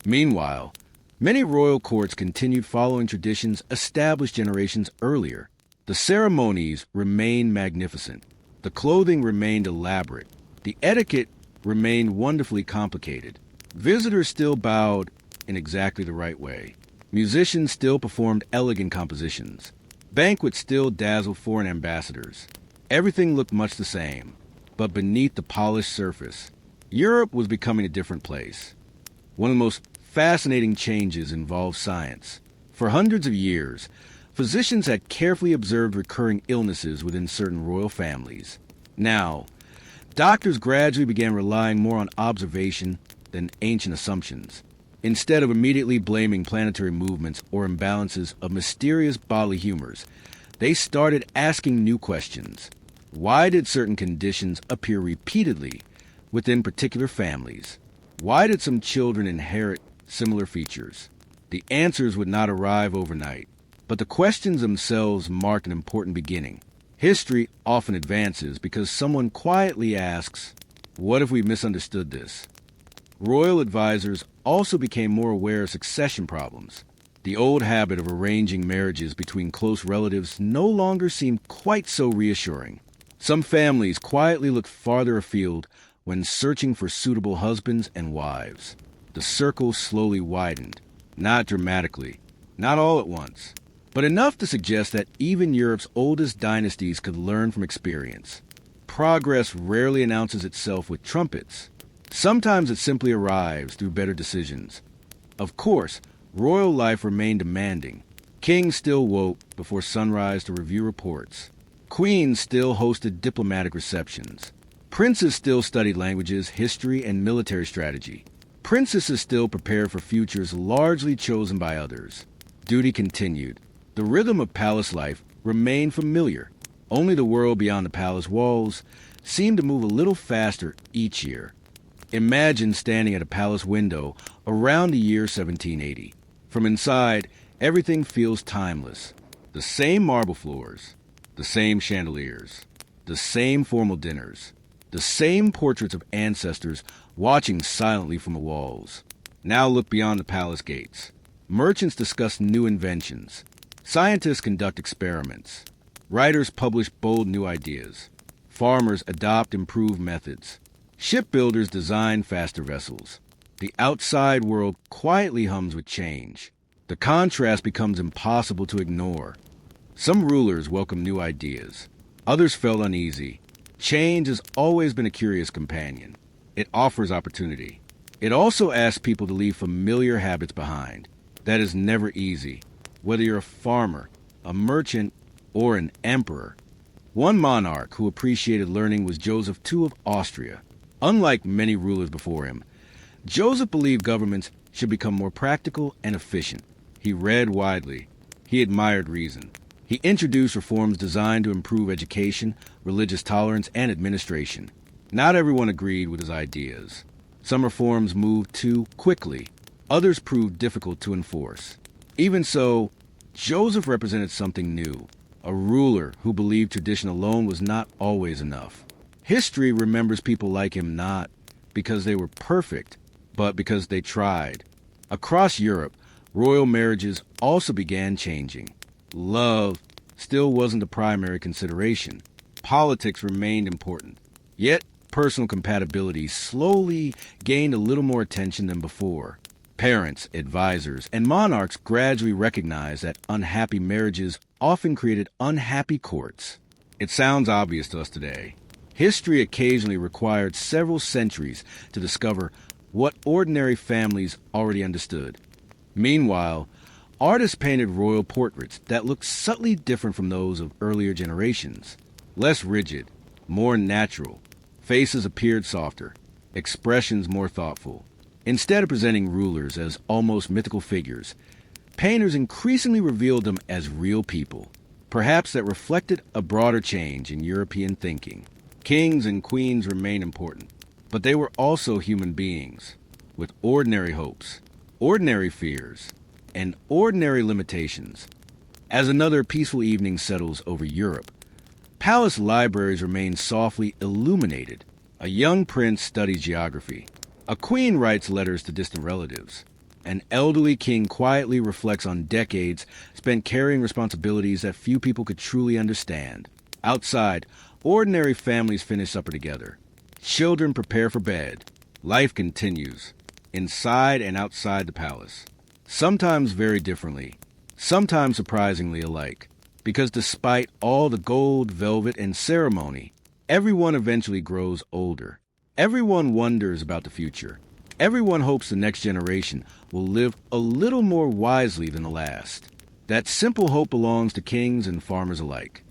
Meanwhile, many royal courts continued following traditions established generations earlier. The ceremonies remained magnificent. The clothing remained elaborate. The etiquette remained wonderfully complicated. Visitors still bowed in exactly the right way. Musicians still performed elegant compositions. Banquets still dazzled foreign ambassadors. Everything looked much the same, but beneath the polished surface, Europe was becoming a different place. One of the most fascinating changes involved science. For hundreds of years, physicians had carefully observed recurring illnesses within certain royal families. Now, doctors gradually began relying more on observation than ancient assumptions. Instead of immediately blaming planetary movements or imbalances of mysterious bodily humors, they started asking new questions. Why did certain conditions appear repeatedly within particular families? Why did some children inherit similar features? The answers would not arrive overnight, but the questions themselves marked an important beginning. History often advances because someone quietly asks, "What if we misunderstood this?" Royal advisors also became more aware of succession problems. The old habit of arranging marriages between close relatives no longer seemed quite so reassuring. Some families quietly looked farther afield when searching for suitable husbands and wives. The circle slowly widened, not dramatically, not all at once, but enough to suggest that even Europe's oldest dynasties could learn from experience. Progress rarely announces itself with trumpets. Sometimes it simply arrives through better decisions. Of course, royal life remained demanding. Kings still woke before sunrise to review reports. Queens still hosted diplomatic receptions. Princes still studied languages, history, and military strategy. Princesses still prepared for futures largely chosen by others. Duty continued. The rhythm of palace life remained familiar. Only the world beyond the palace walls seemed to move a little faster each year. Imagine standing at a palace window around the year 1780. From inside, everything feels timeless. The same marble floors, the same chandeliers, the same formal dinners, the same portraits of ancestors watching silently from the walls. Now look beyond the palace gates. Merchants discuss new inventions. Scientists conduct experiments. Writers publish bold new ideas. Farmers adopt improved methods. Shipbuilders design faster vessels. The outside world quietly hums with change. The contrast becomes impossible to ignore. Some rulers welcome new ideas. Others felt uneasy. Change has always been a curious companion. It offers opportunity. It also asks people to leave familiar habits behind. That is never easy, whether you're a farmer, a merchant, or an emperor. One monarch who appreciated learning was Joseph II of Austria. Unlike many rulers before him, Joseph believed governments should become more practical and efficient. He read widely. He admired reason. He introduced reforms designed to improve education, religious tolerance, and administration. Not everyone agreed with his ideas. Some reforms moved too quickly. Others proved difficult to enforce. Even so, Joseph represented something new, a ruler who believed tradition alone was not always enough. History remembers people like him not because they were perfect, but because they tried. Across Europe, royal marriages also began changing. Love still wasn't the primary consideration. Politics remained important. Yet, personal compatibility slowly gained a little more attention than before. Parents, advisors, and monarchs gradually recognized that unhappy marriages often created unhappy courts. It sounds obvious to us today. History occasionally required several centuries to discover what ordinary families already understood. Meanwhile, artists painted royal portraits that looked subtly different from those of earlier generations. Less rigid, more natural. Faces appeared softer, expressions more thoughtful. Instead of presenting rulers as almost mythical figures, painters increasingly revealed them as real people. Perhaps that reflected a broader change in European thinking. Kings and queens remained important, but they were also human beings, with ordinary hopes, ordinary fears, and ordinary limitations. As another peaceful evening settles over Europe, palace libraries remain softly illuminated. A young prince studies geography. A queen writes letters to distant relatives. An elderly king quietly reflects on decades spent carrying responsibilities that few people could truly understand. Outside, ordinary families finish supper together. Children prepare for bed. Life continues, inside and outside the palace. Sometimes very differently, sometimes surprisingly alike. Because despite all the gold, velvet, and ceremony, everyone eventually grows older. Everyone wonders about the future. Everyone hopes the next generation will live a little more wisely than the last. That simple hope belongs to kings and farmers alike.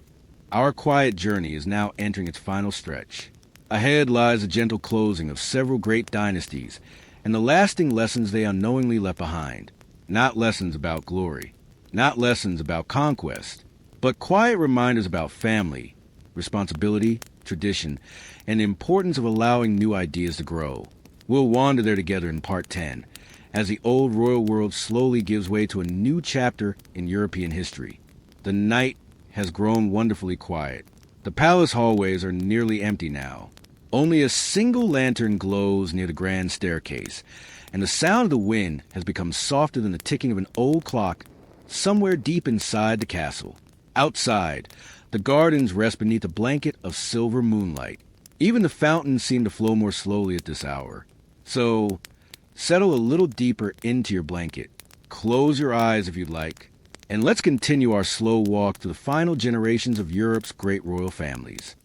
Our quiet journey is now entering its final stretch. Ahead lies the gentle closing of several great dynasties and the lasting lessons they unknowingly left behind. Not lessons about glory, not lessons about conquest, but quiet reminders about family, responsibility, tradition, and the importance of allowing new ideas to grow. We'll wander there together in Part 10, as the old royal world slowly gives way to a new chapter in European history. The night has grown wonderfully quiet. The palace hallways are nearly empty now. Only a single lantern glows near the grand staircase, and the sound of the wind has become softer than the ticking of an old clock somewhere deep inside the castle. Outside, the gardens rest beneath a blanket of silver moonlight. Even the fountains seem to flow more slowly at this hour. So, settle a little deeper into your blanket. Close your eyes if you'd like, and let's continue our slow walk through the final generations of Europe's great royal families.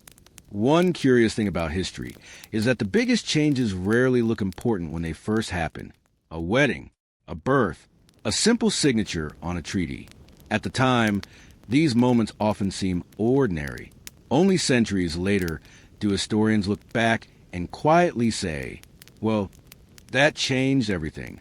One curious thing about history is that the biggest changes rarely look important when they first happen. A wedding, a birth, a simple signature on a treaty. At the time, these moments often seem ordinary. Only centuries later do historians look back and quietly say, well, that changed everything.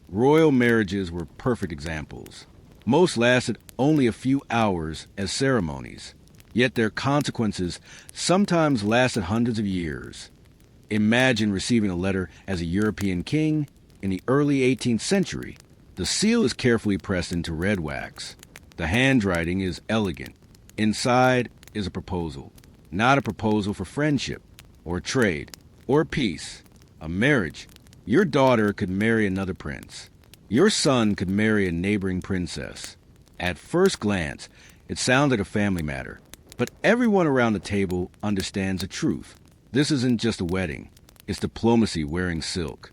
Royal marriages were perfect examples. Most lasted only a few hours as ceremonies, yet their consequences sometimes lasted hundreds of years. Imagine receiving a letter as a European king in the early 18th century. The seal is carefully pressed into red wax. The handwriting is elegant. Inside is a proposal. Not a proposal for friendship, or trade, or peace. A marriage. Your daughter could marry another prince. Your son could marry a neighboring princess. At first glance, it sounds like a family matter. But everyone around the table understands the truth. This isn't just a wedding. It's diplomacy wearing silk.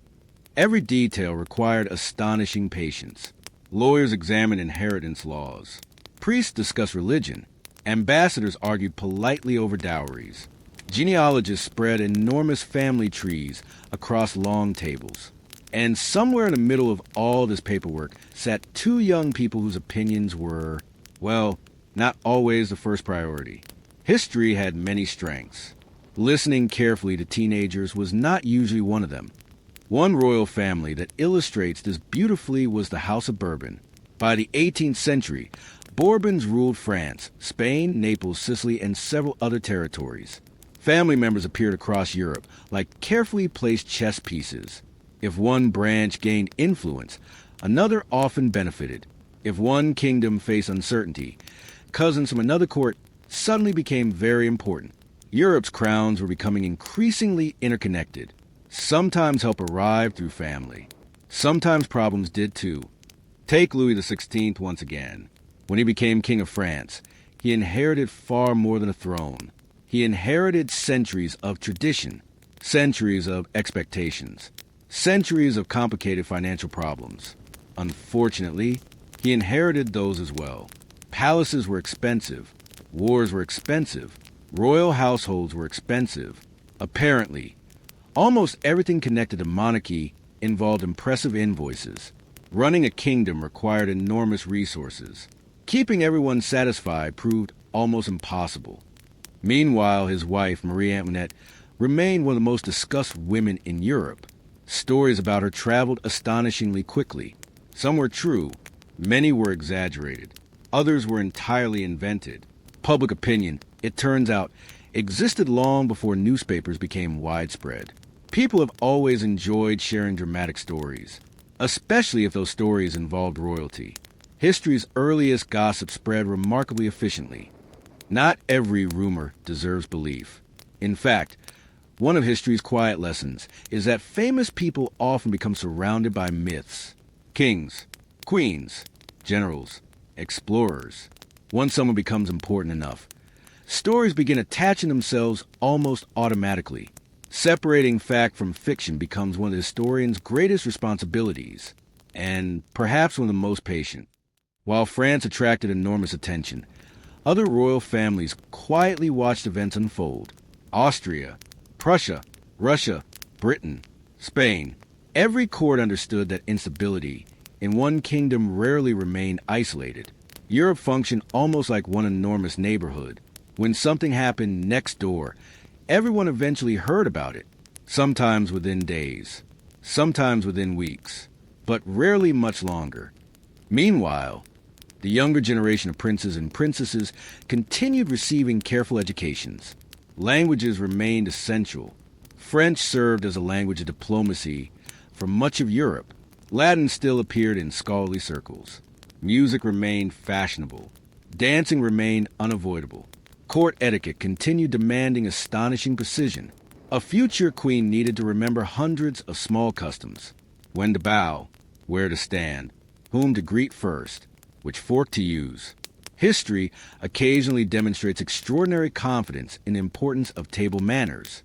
Every detail required astonishing patience. Lawyers examined inheritance laws. Priests discussed religion. Ambassadors argued politely over dowries. Genealogists spread enormous family trees across long tables. And somewhere in the middle of all this paperwork sat two young people whose opinions were, well, not always the first priority. History had many strengths. Listening carefully to teenagers was not usually one of them. One royal family that illustrates this beautifully was the House of Bourbon. By the 18th century, Bourbons ruled France, Spain, Naples, Sicily, and several other territories. Family members appeared across Europe like carefully placed chess pieces. If one branch gained influence, another often benefited. If one kingdom faced uncertainty, cousins from another court suddenly became very important. Europe's crowns were becoming increasingly interconnected. Sometimes help arrived through family. Sometimes problems did too. Take Louis XVI once again. When he became King of France, he inherited far more than a throne. He inherited centuries of tradition, centuries of expectations, centuries of complicated financial problems. Unfortunately, he inherited those as well. Palaces were expensive. Wars were expensive. Royal households were expensive. Apparently, almost everything connected to monarchy involved impressive invoices. Running a kingdom required enormous resources. Keeping everyone satisfied proved almost impossible. Meanwhile, his wife, Marie Antoinette, remained one of the most discussed women in Europe. Stories about her traveled astonishingly quickly. Some were true, many were exaggerated, others were entirely invented. Public opinion, it turns out, existed long before newspapers became widespread. People have always enjoyed sharing dramatic stories, especially if those stories involved royalty. History's earliest gossip spread remarkably efficiently. Not every rumor deserves belief. In fact, one of history's quiet lessons is that famous people often become surrounded by myths. Kings, queens, generals, explorers. Once someone becomes important enough, stories begin attaching themselves almost automatically. Separating fact from fiction becomes one of the historian's greatest responsibilities, and perhaps one of the most patient. While France attracted enormous attention, other royal families quietly watched events unfold. Austria, Prussia, Russia, Britain, Spain. Every court understood that instability in one kingdom rarely remained isolated. Europe functioned almost like one enormous neighborhood. When something happened next door, everyone eventually heard about it, sometimes within days, sometimes within weeks, but rarely much longer. Meanwhile, the younger generation of princes and princesses continued receiving careful educations. Languages remained essential. French served as a language of diplomacy for much of Europe. Latin still appeared in scholarly circles. Music remained fashionable. Dancing remained unavoidable. Court etiquette continued demanding astonishing precision. A future queen needed to remember hundreds of small customs. When to bow, where to stand, whom to greet first, which fork to use. History occasionally demonstrates extraordinary confidence in the importance of table manners.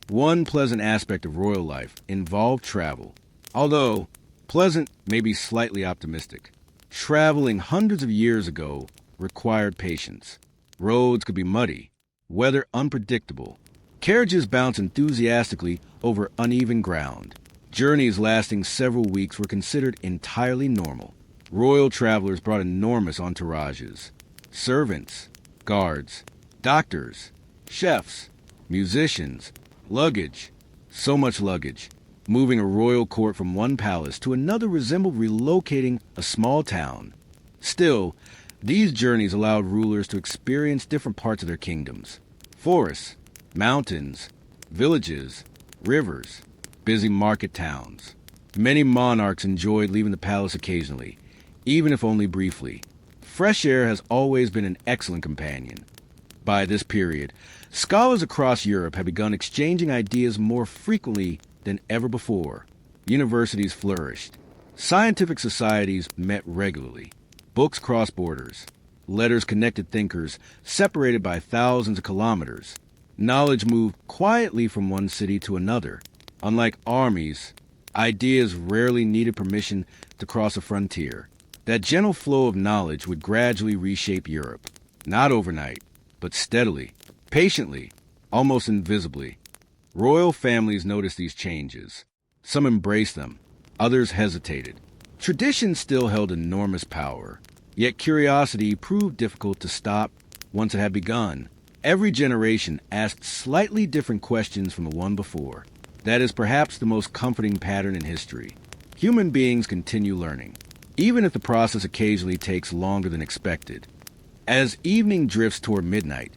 One pleasant aspect of royal life involved travel. Although pleasant may be slightly optimistic. Traveling hundreds of years ago required patience. Roads could be muddy, weather unpredictable. Carriages bounced enthusiastically over uneven ground. Journeys lasting several weeks were considered entirely normal. Royal travelers brought enormous entourages. Servants, guards, doctors, chefs, musicians, luggage. So much luggage. Moving a royal court from one palace to another resembled relocating a small town. Still, these journeys allowed rulers to experience different parts of their kingdoms. Forests, mountains, villages, rivers, busy market towns. Many monarchs enjoyed leaving the palace occasionally, even if only briefly. Fresh air has always been an excellent companion. By this period, scholars across Europe had begun exchanging ideas more frequently than ever before. Universities flourished. Scientific societies met regularly. Books crossed borders. Letters connected thinkers separated by thousands of kilometers. Knowledge moved quietly from one city to another. Unlike armies, ideas rarely needed permission to cross a frontier. That gentle flow of knowledge would gradually reshape Europe. Not overnight, but steadily, patiently, almost invisibly. Royal families noticed these changes. Some embraced them, others hesitated. Tradition still held enormous power, yet curiosity proved difficult to stop once it had begun. Every generation asked slightly different questions from the one before. That is perhaps the most comforting pattern in history. Human beings continue learning, even if the process occasionally takes longer than expected. As evening drifts toward midnight,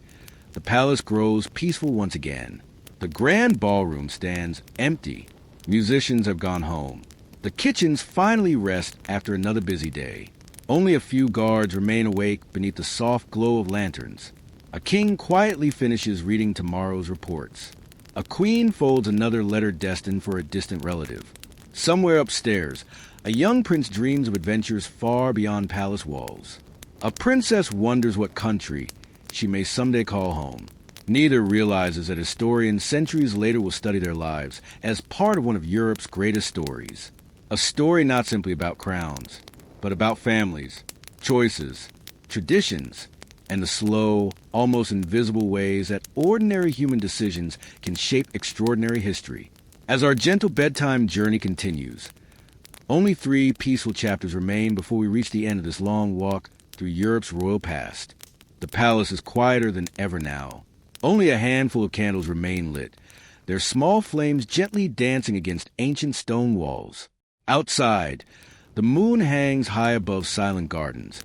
the palace grows peaceful once again. The grand ballroom stands empty. Musicians have gone home. The kitchens finally rest after another busy day. Only a few guards remain awake beneath the soft glow of lanterns. A king quietly finishes reading tomorrow's reports. A queen folds another letter destined for a distant relative. Somewhere upstairs, a young prince dreams of adventures far beyond palace walls. A princess wonders what country she may someday call home. Neither realizes that historians centuries later will study their lives as part of one of Europe's greatest stories. A story not simply about crowns, but about families, choices, traditions, and the slow, almost invisible ways that ordinary human decisions can shape extraordinary history. As our gentle bedtime journey continues, Only 3 peaceful chapters remain before we reach the end of this long walk through Europe's royal past. The palace is quieter than ever now. Only a handful of candles remain lit, their small flames gently dancing against ancient stone walls. Outside, the moon hangs high above silent gardens,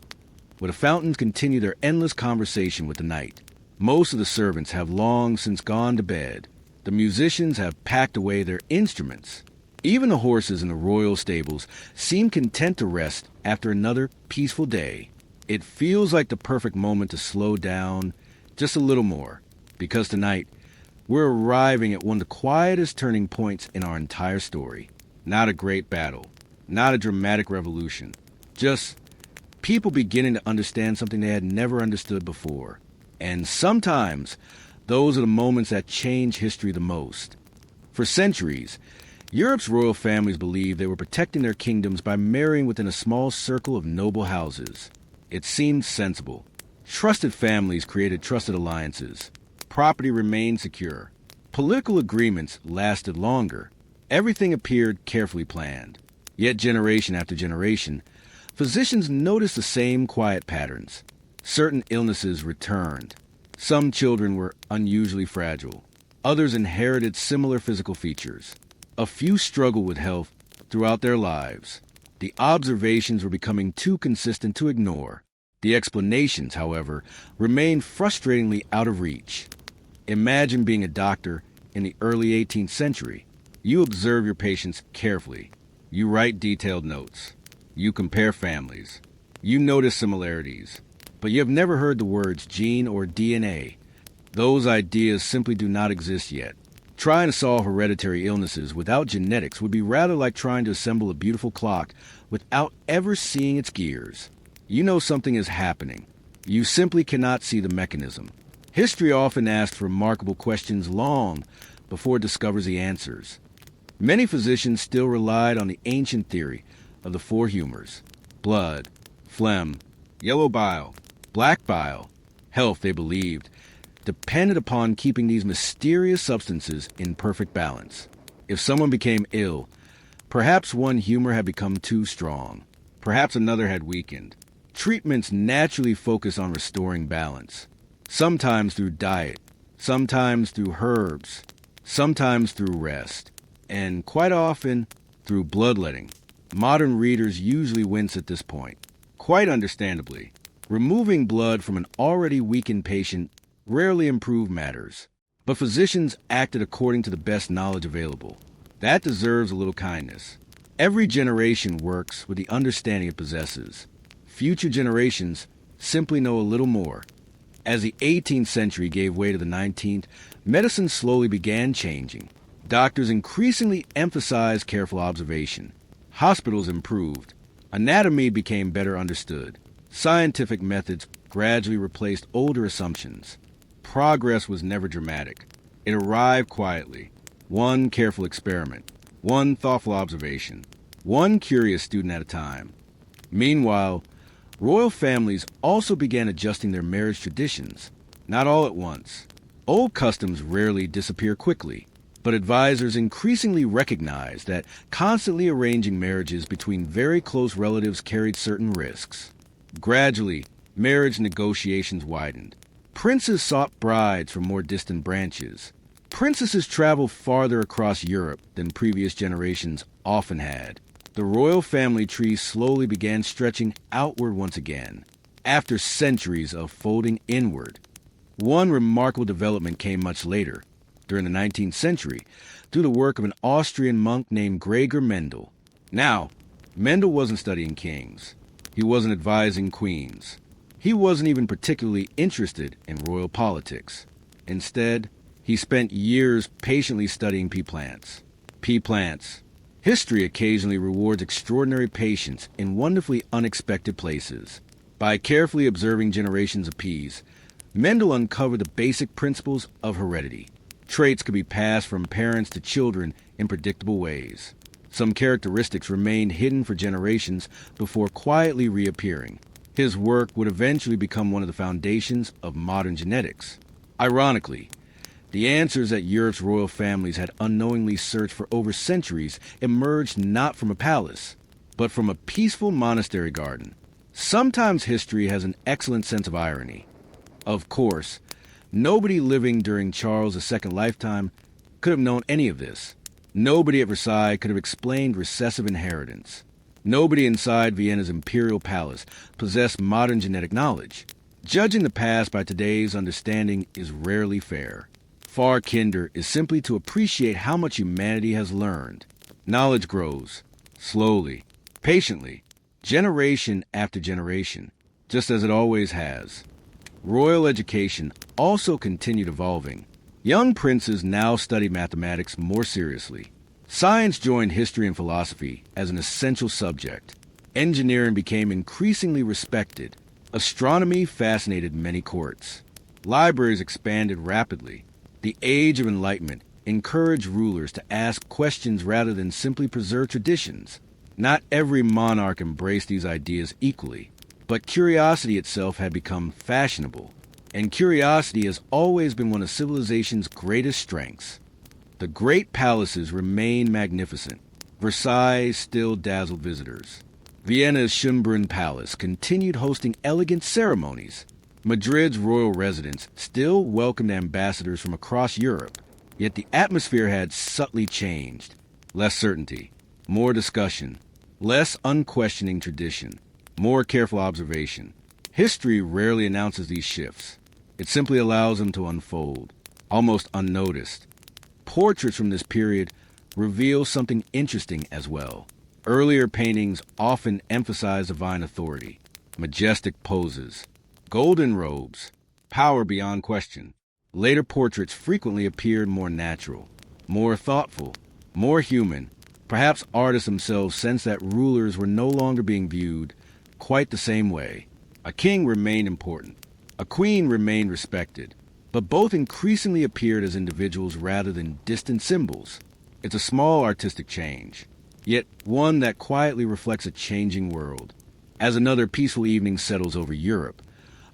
where the fountains continue their endless conversation with the night. Most of the servants have long since gone to bed. The musicians have packed away their instruments. Even the horses in the royal stables seem content to rest after another peaceful day. It feels like the perfect moment to slow down just a little more, because tonight we're arriving at one of the quietest turning points in our entire story. Not a great battle, not a dramatic revolution, just people beginning to understand something they had never understood before. And sometimes those are the moments that change history the most. For centuries, Europe's royal families believed they were protecting their kingdoms by marrying within a small circle of noble houses. It seemed sensible. Trusted families created trusted alliances. Property remained secure. Political agreements lasted longer. Everything appeared carefully planned. Yet generation after generation, physicians noticed the same quiet patterns. Certain illnesses returned. Some children were unusually fragile. Others inherited similar physical features. A few struggled with health throughout their lives. The observations were becoming too consistent to ignore. The explanations, however, remained frustratingly out of reach. Imagine being a doctor in the early 18th century. You observe your patients carefully. You write detailed notes. You compare families. You notice similarities. But you have never heard the words gene or DNA. Those ideas simply do not exist yet. Trying to solve hereditary illnesses without genetics would be rather like trying to assemble a beautiful clock without ever seeing its gears. You know something is happening. You simply cannot see the mechanism. History often asks remarkable questions long before it discovers the answers. Many physicians still relied on the ancient theory of the 4 humors: blood, phlegm, yellow bile, black bile. Health, they believed, depended upon keeping these mysterious substances in perfect balance. If someone became ill, perhaps one humor had become too strong. Perhaps another had weakened. Treatments naturally focus on restoring balance, sometimes through diet, sometimes through herbs, sometimes through rest, and quite often through bloodletting. Modern readers usually wince at this point. Quite understandably, removing blood from an already weakened patient rarely improved matters, but physicians acted according to the best knowledge available. That deserves a little kindness. Every generation works with the understanding it possesses. Future generations simply know a little more. As the 18th century gave way to the 19th, medicine slowly began changing. Doctors increasingly emphasized careful observation. Hospitals improved. Anatomy became better understood. Scientific methods gradually replaced older assumptions. Progress was never dramatic. It arrived quietly. One careful experiment. One thoughtful observation. One curious student at a time. Meanwhile, royal families also began adjusting their marriage traditions. Not all at once. Old customs rarely disappear quickly, but advisors increasingly recognized that constantly arranging marriages between very close relatives carried certain risks. Gradually, marriage negotiations widened. Princes sought brides from more distant branches. Princesses traveled farther across Europe than previous generations often had. The royal family tree slowly began stretching outward once again, after centuries of folding inward. One remarkable development came much later, during the 19th century, through the work of an Austrian monk named Gregor Mendel. Now, Mendel wasn't studying kings. He wasn't advising queens. He wasn't even particularly interested in royal politics. Instead, he spent years patiently studying pea plants. Pea plants. History occasionally rewards extraordinary patience in wonderfully unexpected places. By carefully observing generations of peas, Mendel uncovered the basic principles of heredity. Traits could be passed from parents to children in predictable ways. Some characteristics remained hidden for generations before quietly reappearing. His work would eventually become one of the foundations of modern genetics. Ironically, the answers that Europe's royal families had unknowingly searched for over centuries emerged not from a palace, but from a peaceful monastery garden. Sometimes history has an excellent sense of irony. Of course, nobody living during Charles II's lifetime could have known any of this. Nobody at Versailles could have explained recessive inheritance. Nobody inside Vienna's imperial palace possessed modern genetic knowledge. Judging the past by today's understanding is rarely fair. Far kinder is simply to appreciate how much humanity has learned. Knowledge grows, slowly, patiently, generation after generation, just as it always has. Royal education also continued evolving. Young princes now study mathematics more seriously. Science joined history and philosophy as an essential subject. Engineering became increasingly respected. Astronomy fascinated many courts. Libraries expanded rapidly. The Age of Enlightenment encouraged rulers to ask questions rather than simply preserve traditions. Not every monarch embraced these ideas equally, but curiosity itself had become fashionable, and curiosity has always been one of civilization's greatest strengths. The great palaces remained magnificent. Versailles still dazzled visitors. Vienna's Schönbrunn Palace continued hosting elegant ceremonies. Madrid's royal residence still welcomed ambassadors from across Europe, yet the atmosphere had subtly changed. Less certainty, more discussion, less unquestioning tradition, more careful observation. History rarely announces these shifts. It simply allows them to unfold, almost unnoticed. Portraits from this period reveal something interesting as well. Earlier paintings often emphasize divine authority, majestic poses, golden robes, power beyond question. Later portraits frequently appeared more natural, more thoughtful, more human. Perhaps artists themselves sensed that rulers were no longer being viewed quite the same way. A king remained important. A queen remained respected. But both increasingly appeared as individuals rather than distant symbols. It's a small artistic change, yet one that quietly reflects a changing world. As another peaceful evening settles over Europe,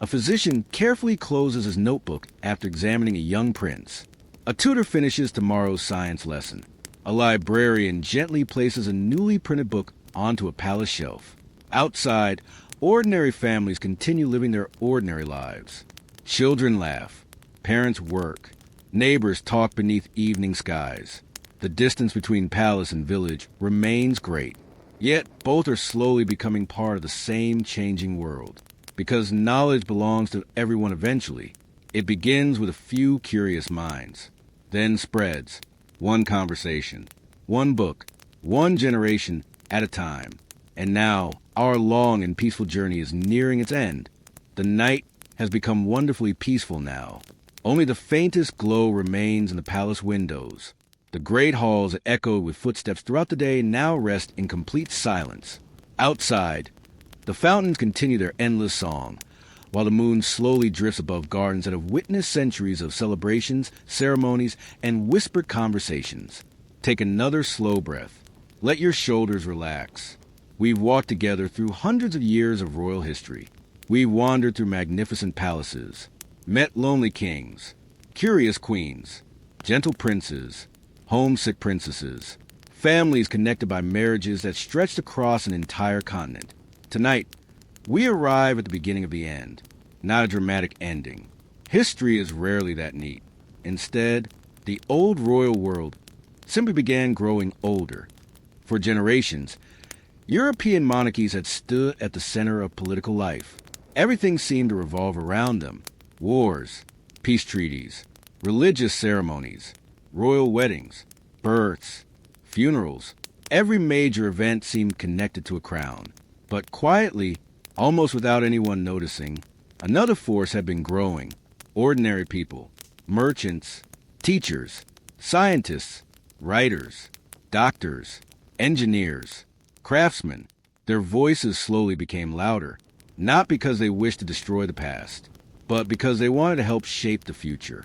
a physician carefully closes his notebook after examining a young prince. A tutor finishes tomorrow's science lesson. A librarian gently places a newly printed book onto a palace shelf. Outside, ordinary families continue living their ordinary lives. Children laugh. Parents work. Neighbors talk beneath evening skies. The distance between palace and village remains great. Yet both are slowly becoming part of the same changing world. Because knowledge belongs to everyone eventually, it begins with a few curious minds, then spreads, one conversation, one book, one generation at a time. And now, our long and peaceful journey is nearing its end. The night has become wonderfully peaceful now. Only the faintest glow remains in the palace windows. The great halls that echoed with footsteps throughout the day now rest in complete silence. Outside, the fountains continue their endless song, while the moon slowly drifts above gardens that have witnessed centuries of celebrations, ceremonies, and whispered conversations. Take another slow breath. Let your shoulders relax. We've walked together through hundreds of years of royal history. We've wandered through magnificent palaces, met lonely kings, curious queens, gentle princes, homesick princesses, families connected by marriages that stretched across an entire continent. Tonight, we arrive at the beginning of the end, not a dramatic ending. History is rarely that neat. Instead, the old royal world simply began growing older. For generations, European monarchies had stood at the center of political life. Everything seemed to revolve around them. Wars, peace treaties, religious ceremonies, royal weddings, births, funerals. Every major event seemed connected to a crown. But quietly, almost without anyone noticing, another force had been growing. Ordinary people, merchants, teachers, scientists, writers, doctors, engineers, craftsmen. Their voices slowly became louder, not because they wished to destroy the past, but because they wanted to help shape the future.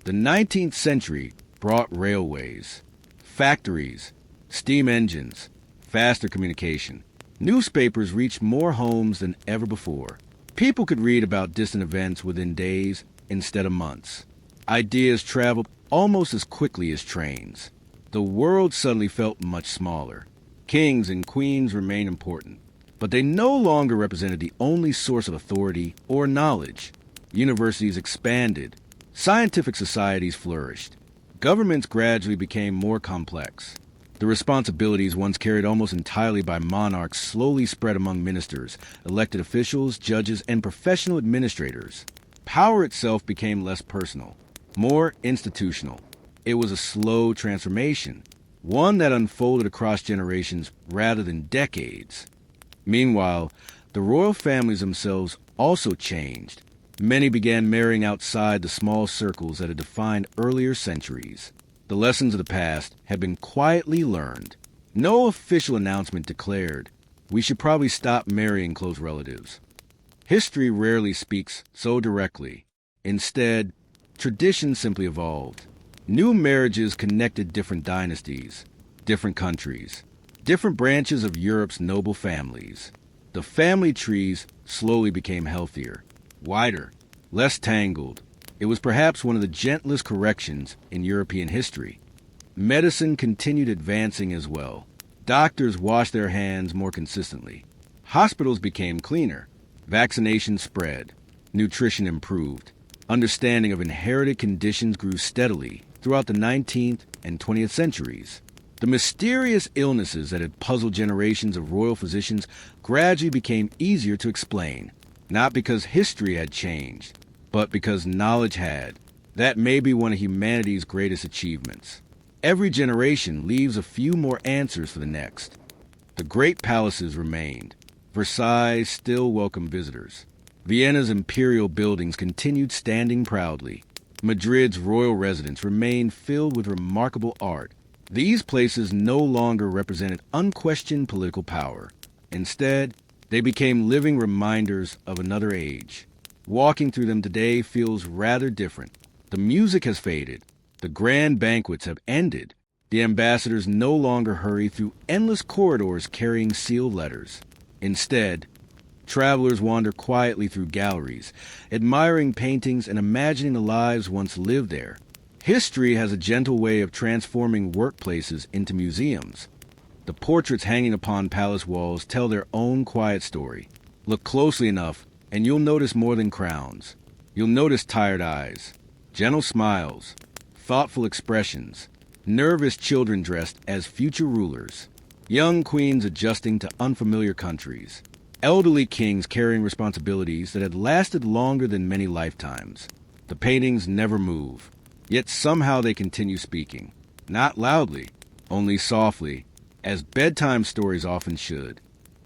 The 19th century brought railways, factories, steam engines, faster communication. Newspapers reached more homes than ever before. People could read about distant events within days instead of months. Ideas traveled almost as quickly as trains. The world suddenly felt much smaller. Kings and queens remained important, but they no longer represented the only source of authority or knowledge. Universities expanded, scientific societies flourished, governments gradually became more complex. The responsibilities once carried almost entirely by monarchs slowly spread among ministers, elected officials, judges, and professional administrators. Power itself became less personal, more institutional. It was a slow transformation, one that unfolded across generations rather than decades. Meanwhile, the royal families themselves also changed. Many began marrying outside the small circles that had defined earlier centuries. The lessons of the past had been quietly learned. No official announcement declared, "We should probably stop marrying close relatives." History rarely speaks so directly. Instead, tradition simply evolved. New marriages connected different dynasties, different countries, different branches of Europe's noble families. The family trees slowly became healthier, wider, less tangled. It was perhaps one of the gentlest corrections in European history. Medicine continued advancing as well. Doctors washed their hands more consistently. Hospitals became cleaner. Vaccinations spread. Nutrition improved. Understanding of inherited conditions grew steadily throughout the 19th and 20th centuries. The mysterious illnesses that had puzzled generations of royal physicians gradually became easier to explain, not because history had changed, but because knowledge had. That may be one of humanity's greatest achievements. Every generation leaves a few more answers for the next. The great palaces remained. Versailles still welcomed visitors. Vienna's imperial buildings continued standing proudly. Madrid's royal residence remained filled with remarkable art. These places no longer represented unquestioned political power. Instead, they became living reminders of another age. Walking through them today feels rather different. The music has faded. The grand banquets have ended. The ambassadors no longer hurry through endless corridors carrying sealed letters. Instead, travelers wander quietly through galleries, admiring paintings and imagining the lives once lived there. History has a gentle way of transforming workplaces into museums. The portraits hanging upon palace walls tell their own quiet story. Look closely enough, and you'll notice more than crowns. You'll notice tired eyes, gentle smiles, thoughtful expressions, nervous children dressed as future rulers, young queens adjusting to unfamiliar countries, elderly kings carrying responsibilities that had lasted longer than many lifetimes. The paintings never move, yet somehow they continue speaking, not loudly, only softly, as bedtime stories often should.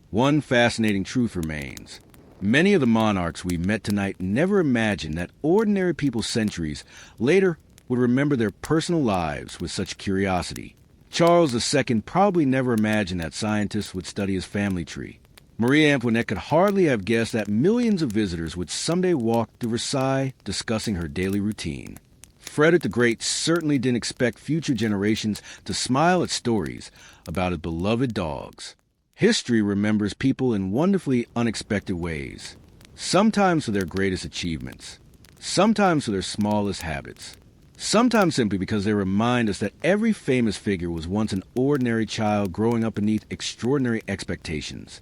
One fascinating truth remains. Many of the monarchs we met tonight never imagined that ordinary people centuries later would remember their personal lives with such curiosity. Charles II probably never imagined that scientists would study his family tree. Marie Antoinette could hardly have guessed that millions of visitors would someday walk through Versailles discussing her daily routine. Frederick the Great certainly didn't expect future generations to smile at stories about his beloved dogs. History remembers people in wonderfully unexpected ways, sometimes for their greatest achievements, sometimes for their smallest habits, sometimes simply because they remind us that every famous figure was once an ordinary child growing up beneath extraordinary expectations.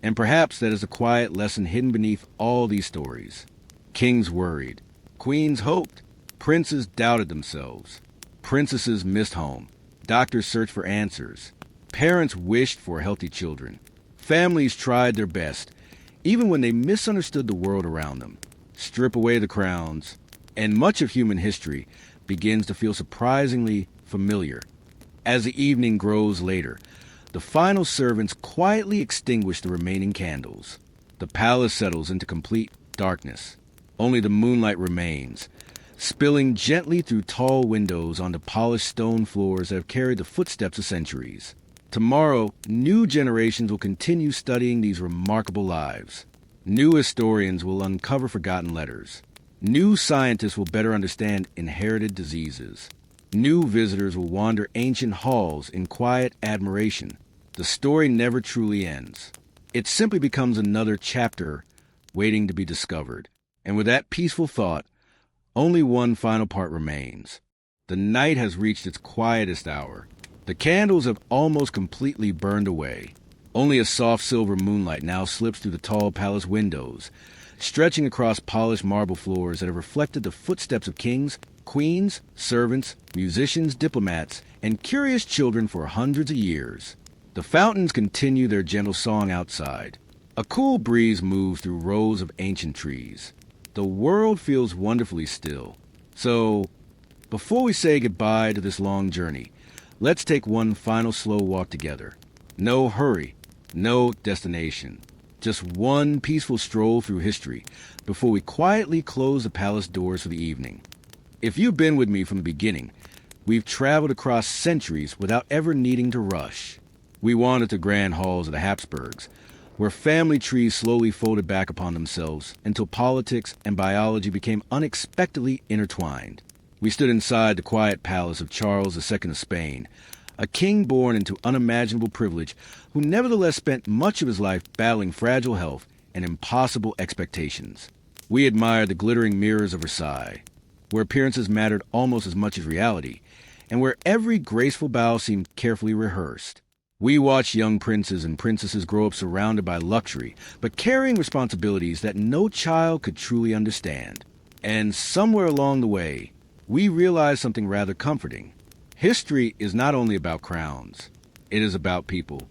And perhaps that is a quiet lesson hidden beneath all these stories. Kings worried, queens hoped, princes doubted themselves, princesses missed home, doctors searched for answers, parents wished for healthy children, families tried their best, even when they misunderstood the world around them. Strip away the crowns, and much of human history begins to feel surprisingly familiar. As the evening grows later, the final servants quietly extinguish the remaining candles. The palace settles into complete darkness. Only the moonlight remains, spilling gently through tall windows onto polished stone floors that have carried the footsteps of centuries. Tomorrow, new generations will continue studying these remarkable lives. New historians will uncover forgotten letters. New scientists will better understand inherited diseases. New visitors will wander ancient halls in quiet admiration. The story never truly ends. It simply becomes another chapter waiting to be discovered. And with that peaceful thought, only one final part remains. The night has reached its quietest hour. The candles have almost completely burned away. Only a soft silver moonlight now slips through the tall palace windows, stretching across polished marble floors that have reflected the footsteps of kings, queens, servants, musicians, diplomats, and curious children for hundreds of years. The fountains continue their gentle song outside. A cool breeze moves through rows of ancient trees. The world feels wonderfully still. So, before we say goodbye to this long journey, let's take one final slow walk together. No hurry, no destination. Just one peaceful stroll through history before we quietly close the palace doors for the evening. If you've been with me from the beginning, we've traveled across centuries without ever needing to rush. We wandered the grand halls of the Habsburgs, where family trees slowly folded back upon themselves until politics and biology became unexpectedly intertwined. We stood inside the quiet palace of Charles II of Spain, a king born into unimaginable privilege who nevertheless spent much of his life battling fragile health and impossible expectations. We admired the glittering mirrors of Versailles, where appearances mattered almost as much as reality, and where every graceful bow seemed carefully rehearsed. We watched young princes and princesses grow up surrounded by luxury, but carrying responsibilities that no child could truly understand. And somewhere along the way, we realized something rather comforting. History is not only about crowns, it is about people.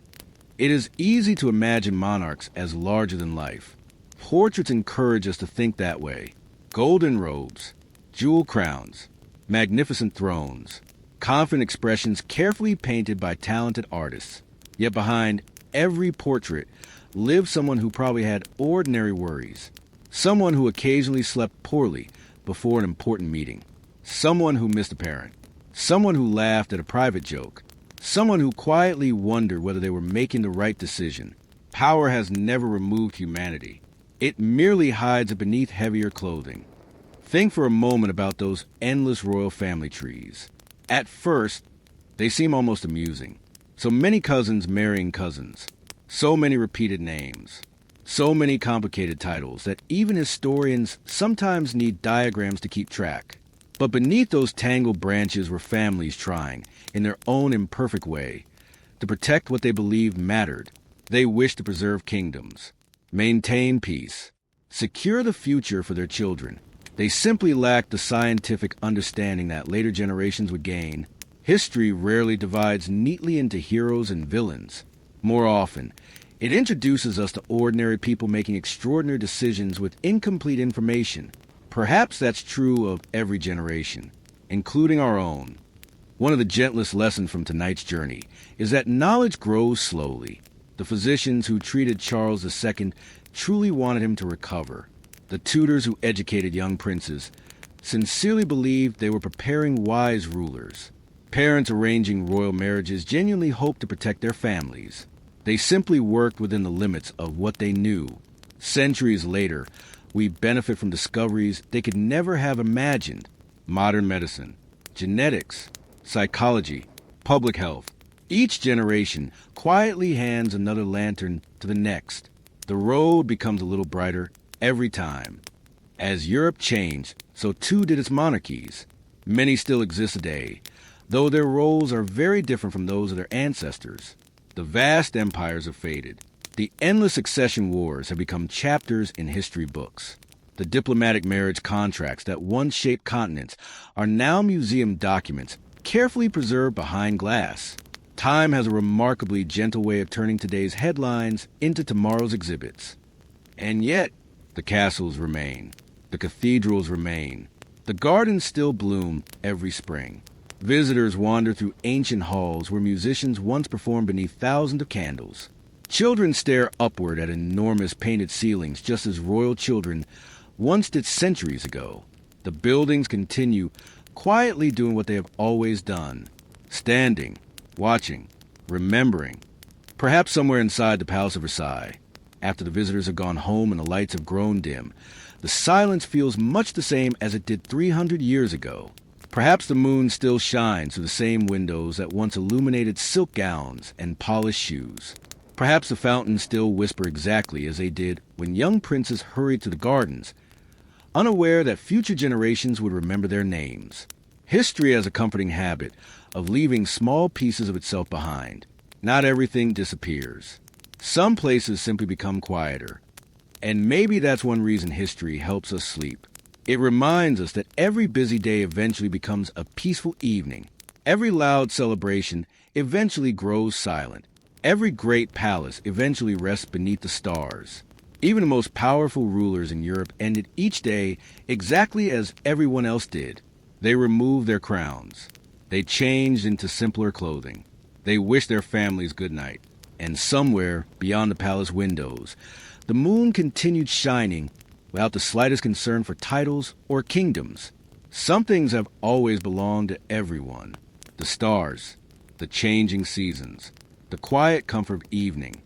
It is easy to imagine monarchs as larger than life. Portraits encourage us to think that way. Golden robes, jewel crowns, magnificent thrones, confident expressions carefully painted by talented artists. Yet behind every portrait lived someone who probably had ordinary worries. Someone who occasionally slept poorly before an important meeting. Someone who missed a parent. Someone who laughed at a private joke. Someone who quietly wondered whether they were making the right decision. Power has never removed humanity. It merely hides it beneath heavier clothing. Think for a moment about those endless royal family trees. At first, they seem almost amusing. So many cousins marrying cousins. So many repeated names. So many complicated titles that even historians sometimes need diagrams to keep track. But beneath those tangled branches were families trying, in their own imperfect way, to protect what they believed mattered. They wished to preserve kingdoms, maintain peace, secure the future for their children. They simply lacked the scientific understanding that later generations would gain. History rarely divides neatly into heroes and villains. More often, it introduces us to ordinary people making extraordinary decisions with incomplete information. Perhaps that's true of every generation, including our own. One of the gentlest lessons from tonight's journey is that knowledge grows slowly. The physicians who treated Charles II truly wanted him to recover. The tutors who educated young princes sincerely believed they were preparing wise rulers. Parents arranging royal marriages genuinely hoped to protect their families. They simply worked within the limits of what they knew. Centuries later, we benefit from discoveries they could never have imagined. Modern medicine, genetics, psychology, public health. Each generation quietly hands another lantern to the next. The road becomes a little brighter every time. As Europe changed, so too did its monarchies. Many still exist today, though their roles are very different from those of their ancestors. The vast empires have faded. The endless succession wars have become chapters in history books. The diplomatic marriage contracts that once shaped continents are now museum documents, carefully preserved behind glass. Time has a remarkably gentle way of turning today's headlines into tomorrow's exhibits. And yet, the castles remain. The cathedrals remain. The gardens still bloom every spring. Visitors wander through ancient halls where musicians once performed beneath thousands of candles. Children stare upward at enormous painted ceilings just as royal children once did centuries ago. The buildings continue quietly doing what they have always done. Standing, watching, remembering. Perhaps somewhere inside the Palace of Versailles, after the visitors have gone home and the lights have grown dim, the silence feels much the same as it did 300 years ago. Perhaps the moon still shines through the same windows that once illuminated silk gowns and polished shoes. Perhaps the fountains still whisper exactly as they did when young princes hurried to the gardens, unaware that future generations would remember their names. History has a comforting habit of leaving small pieces of itself behind. Not everything disappears. Some places simply become quieter. And maybe that's one reason history helps us sleep. It reminds us that every busy day eventually becomes a peaceful evening. Every loud celebration eventually grows silent. Every great palace eventually rests beneath the stars. Even the most powerful rulers in Europe ended each day exactly as everyone else did. They removed their crowns. They changed into simpler clothing. They wished their families good night. And somewhere beyond the palace windows, the moon continued shining without the slightest concern for titles or kingdoms. Some things have always belonged to everyone. The stars, the changing seasons, the quiet comfort of evening.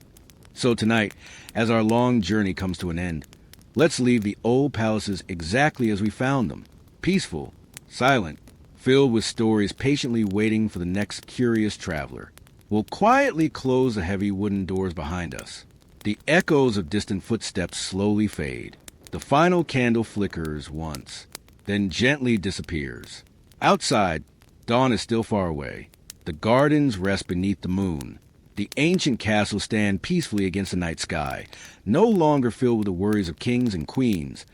So tonight, as our long journey comes to an end, let's leave the old palaces exactly as we found them. Peaceful, silent, filled with stories patiently waiting for the next curious traveler. We'll quietly close the heavy wooden doors behind us. The echoes of distant footsteps slowly fade. The final candle flickers once, then gently disappears. Outside, dawn is still far away. The gardens rest beneath the moon. The ancient castles stand peacefully against the night sky, no longer filled with the worries of kings and queens,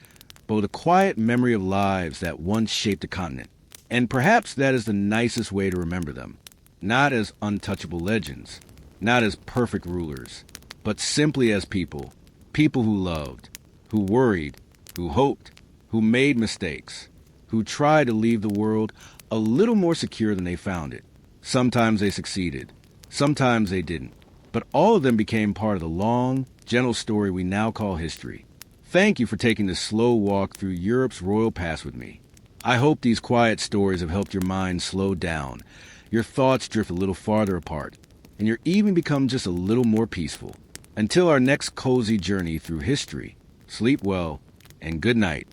but with a quiet memory of lives that once shaped a continent. And perhaps that is the nicest way to remember them. Not as untouchable legends, not as perfect rulers, but simply as people. People who loved, who worried, who hoped, who made mistakes, who tried to leave the world a little more secure than they found it. Sometimes they succeeded, sometimes they didn't, but all of them became part of the long, gentle story we now call history. Thank you for taking this slow walk through Europe's royal past with me. I hope these quiet stories have helped your mind slow down, your thoughts drift a little farther apart, and your evening become just a little more peaceful. Until our next cozy journey through history, sleep well and good night.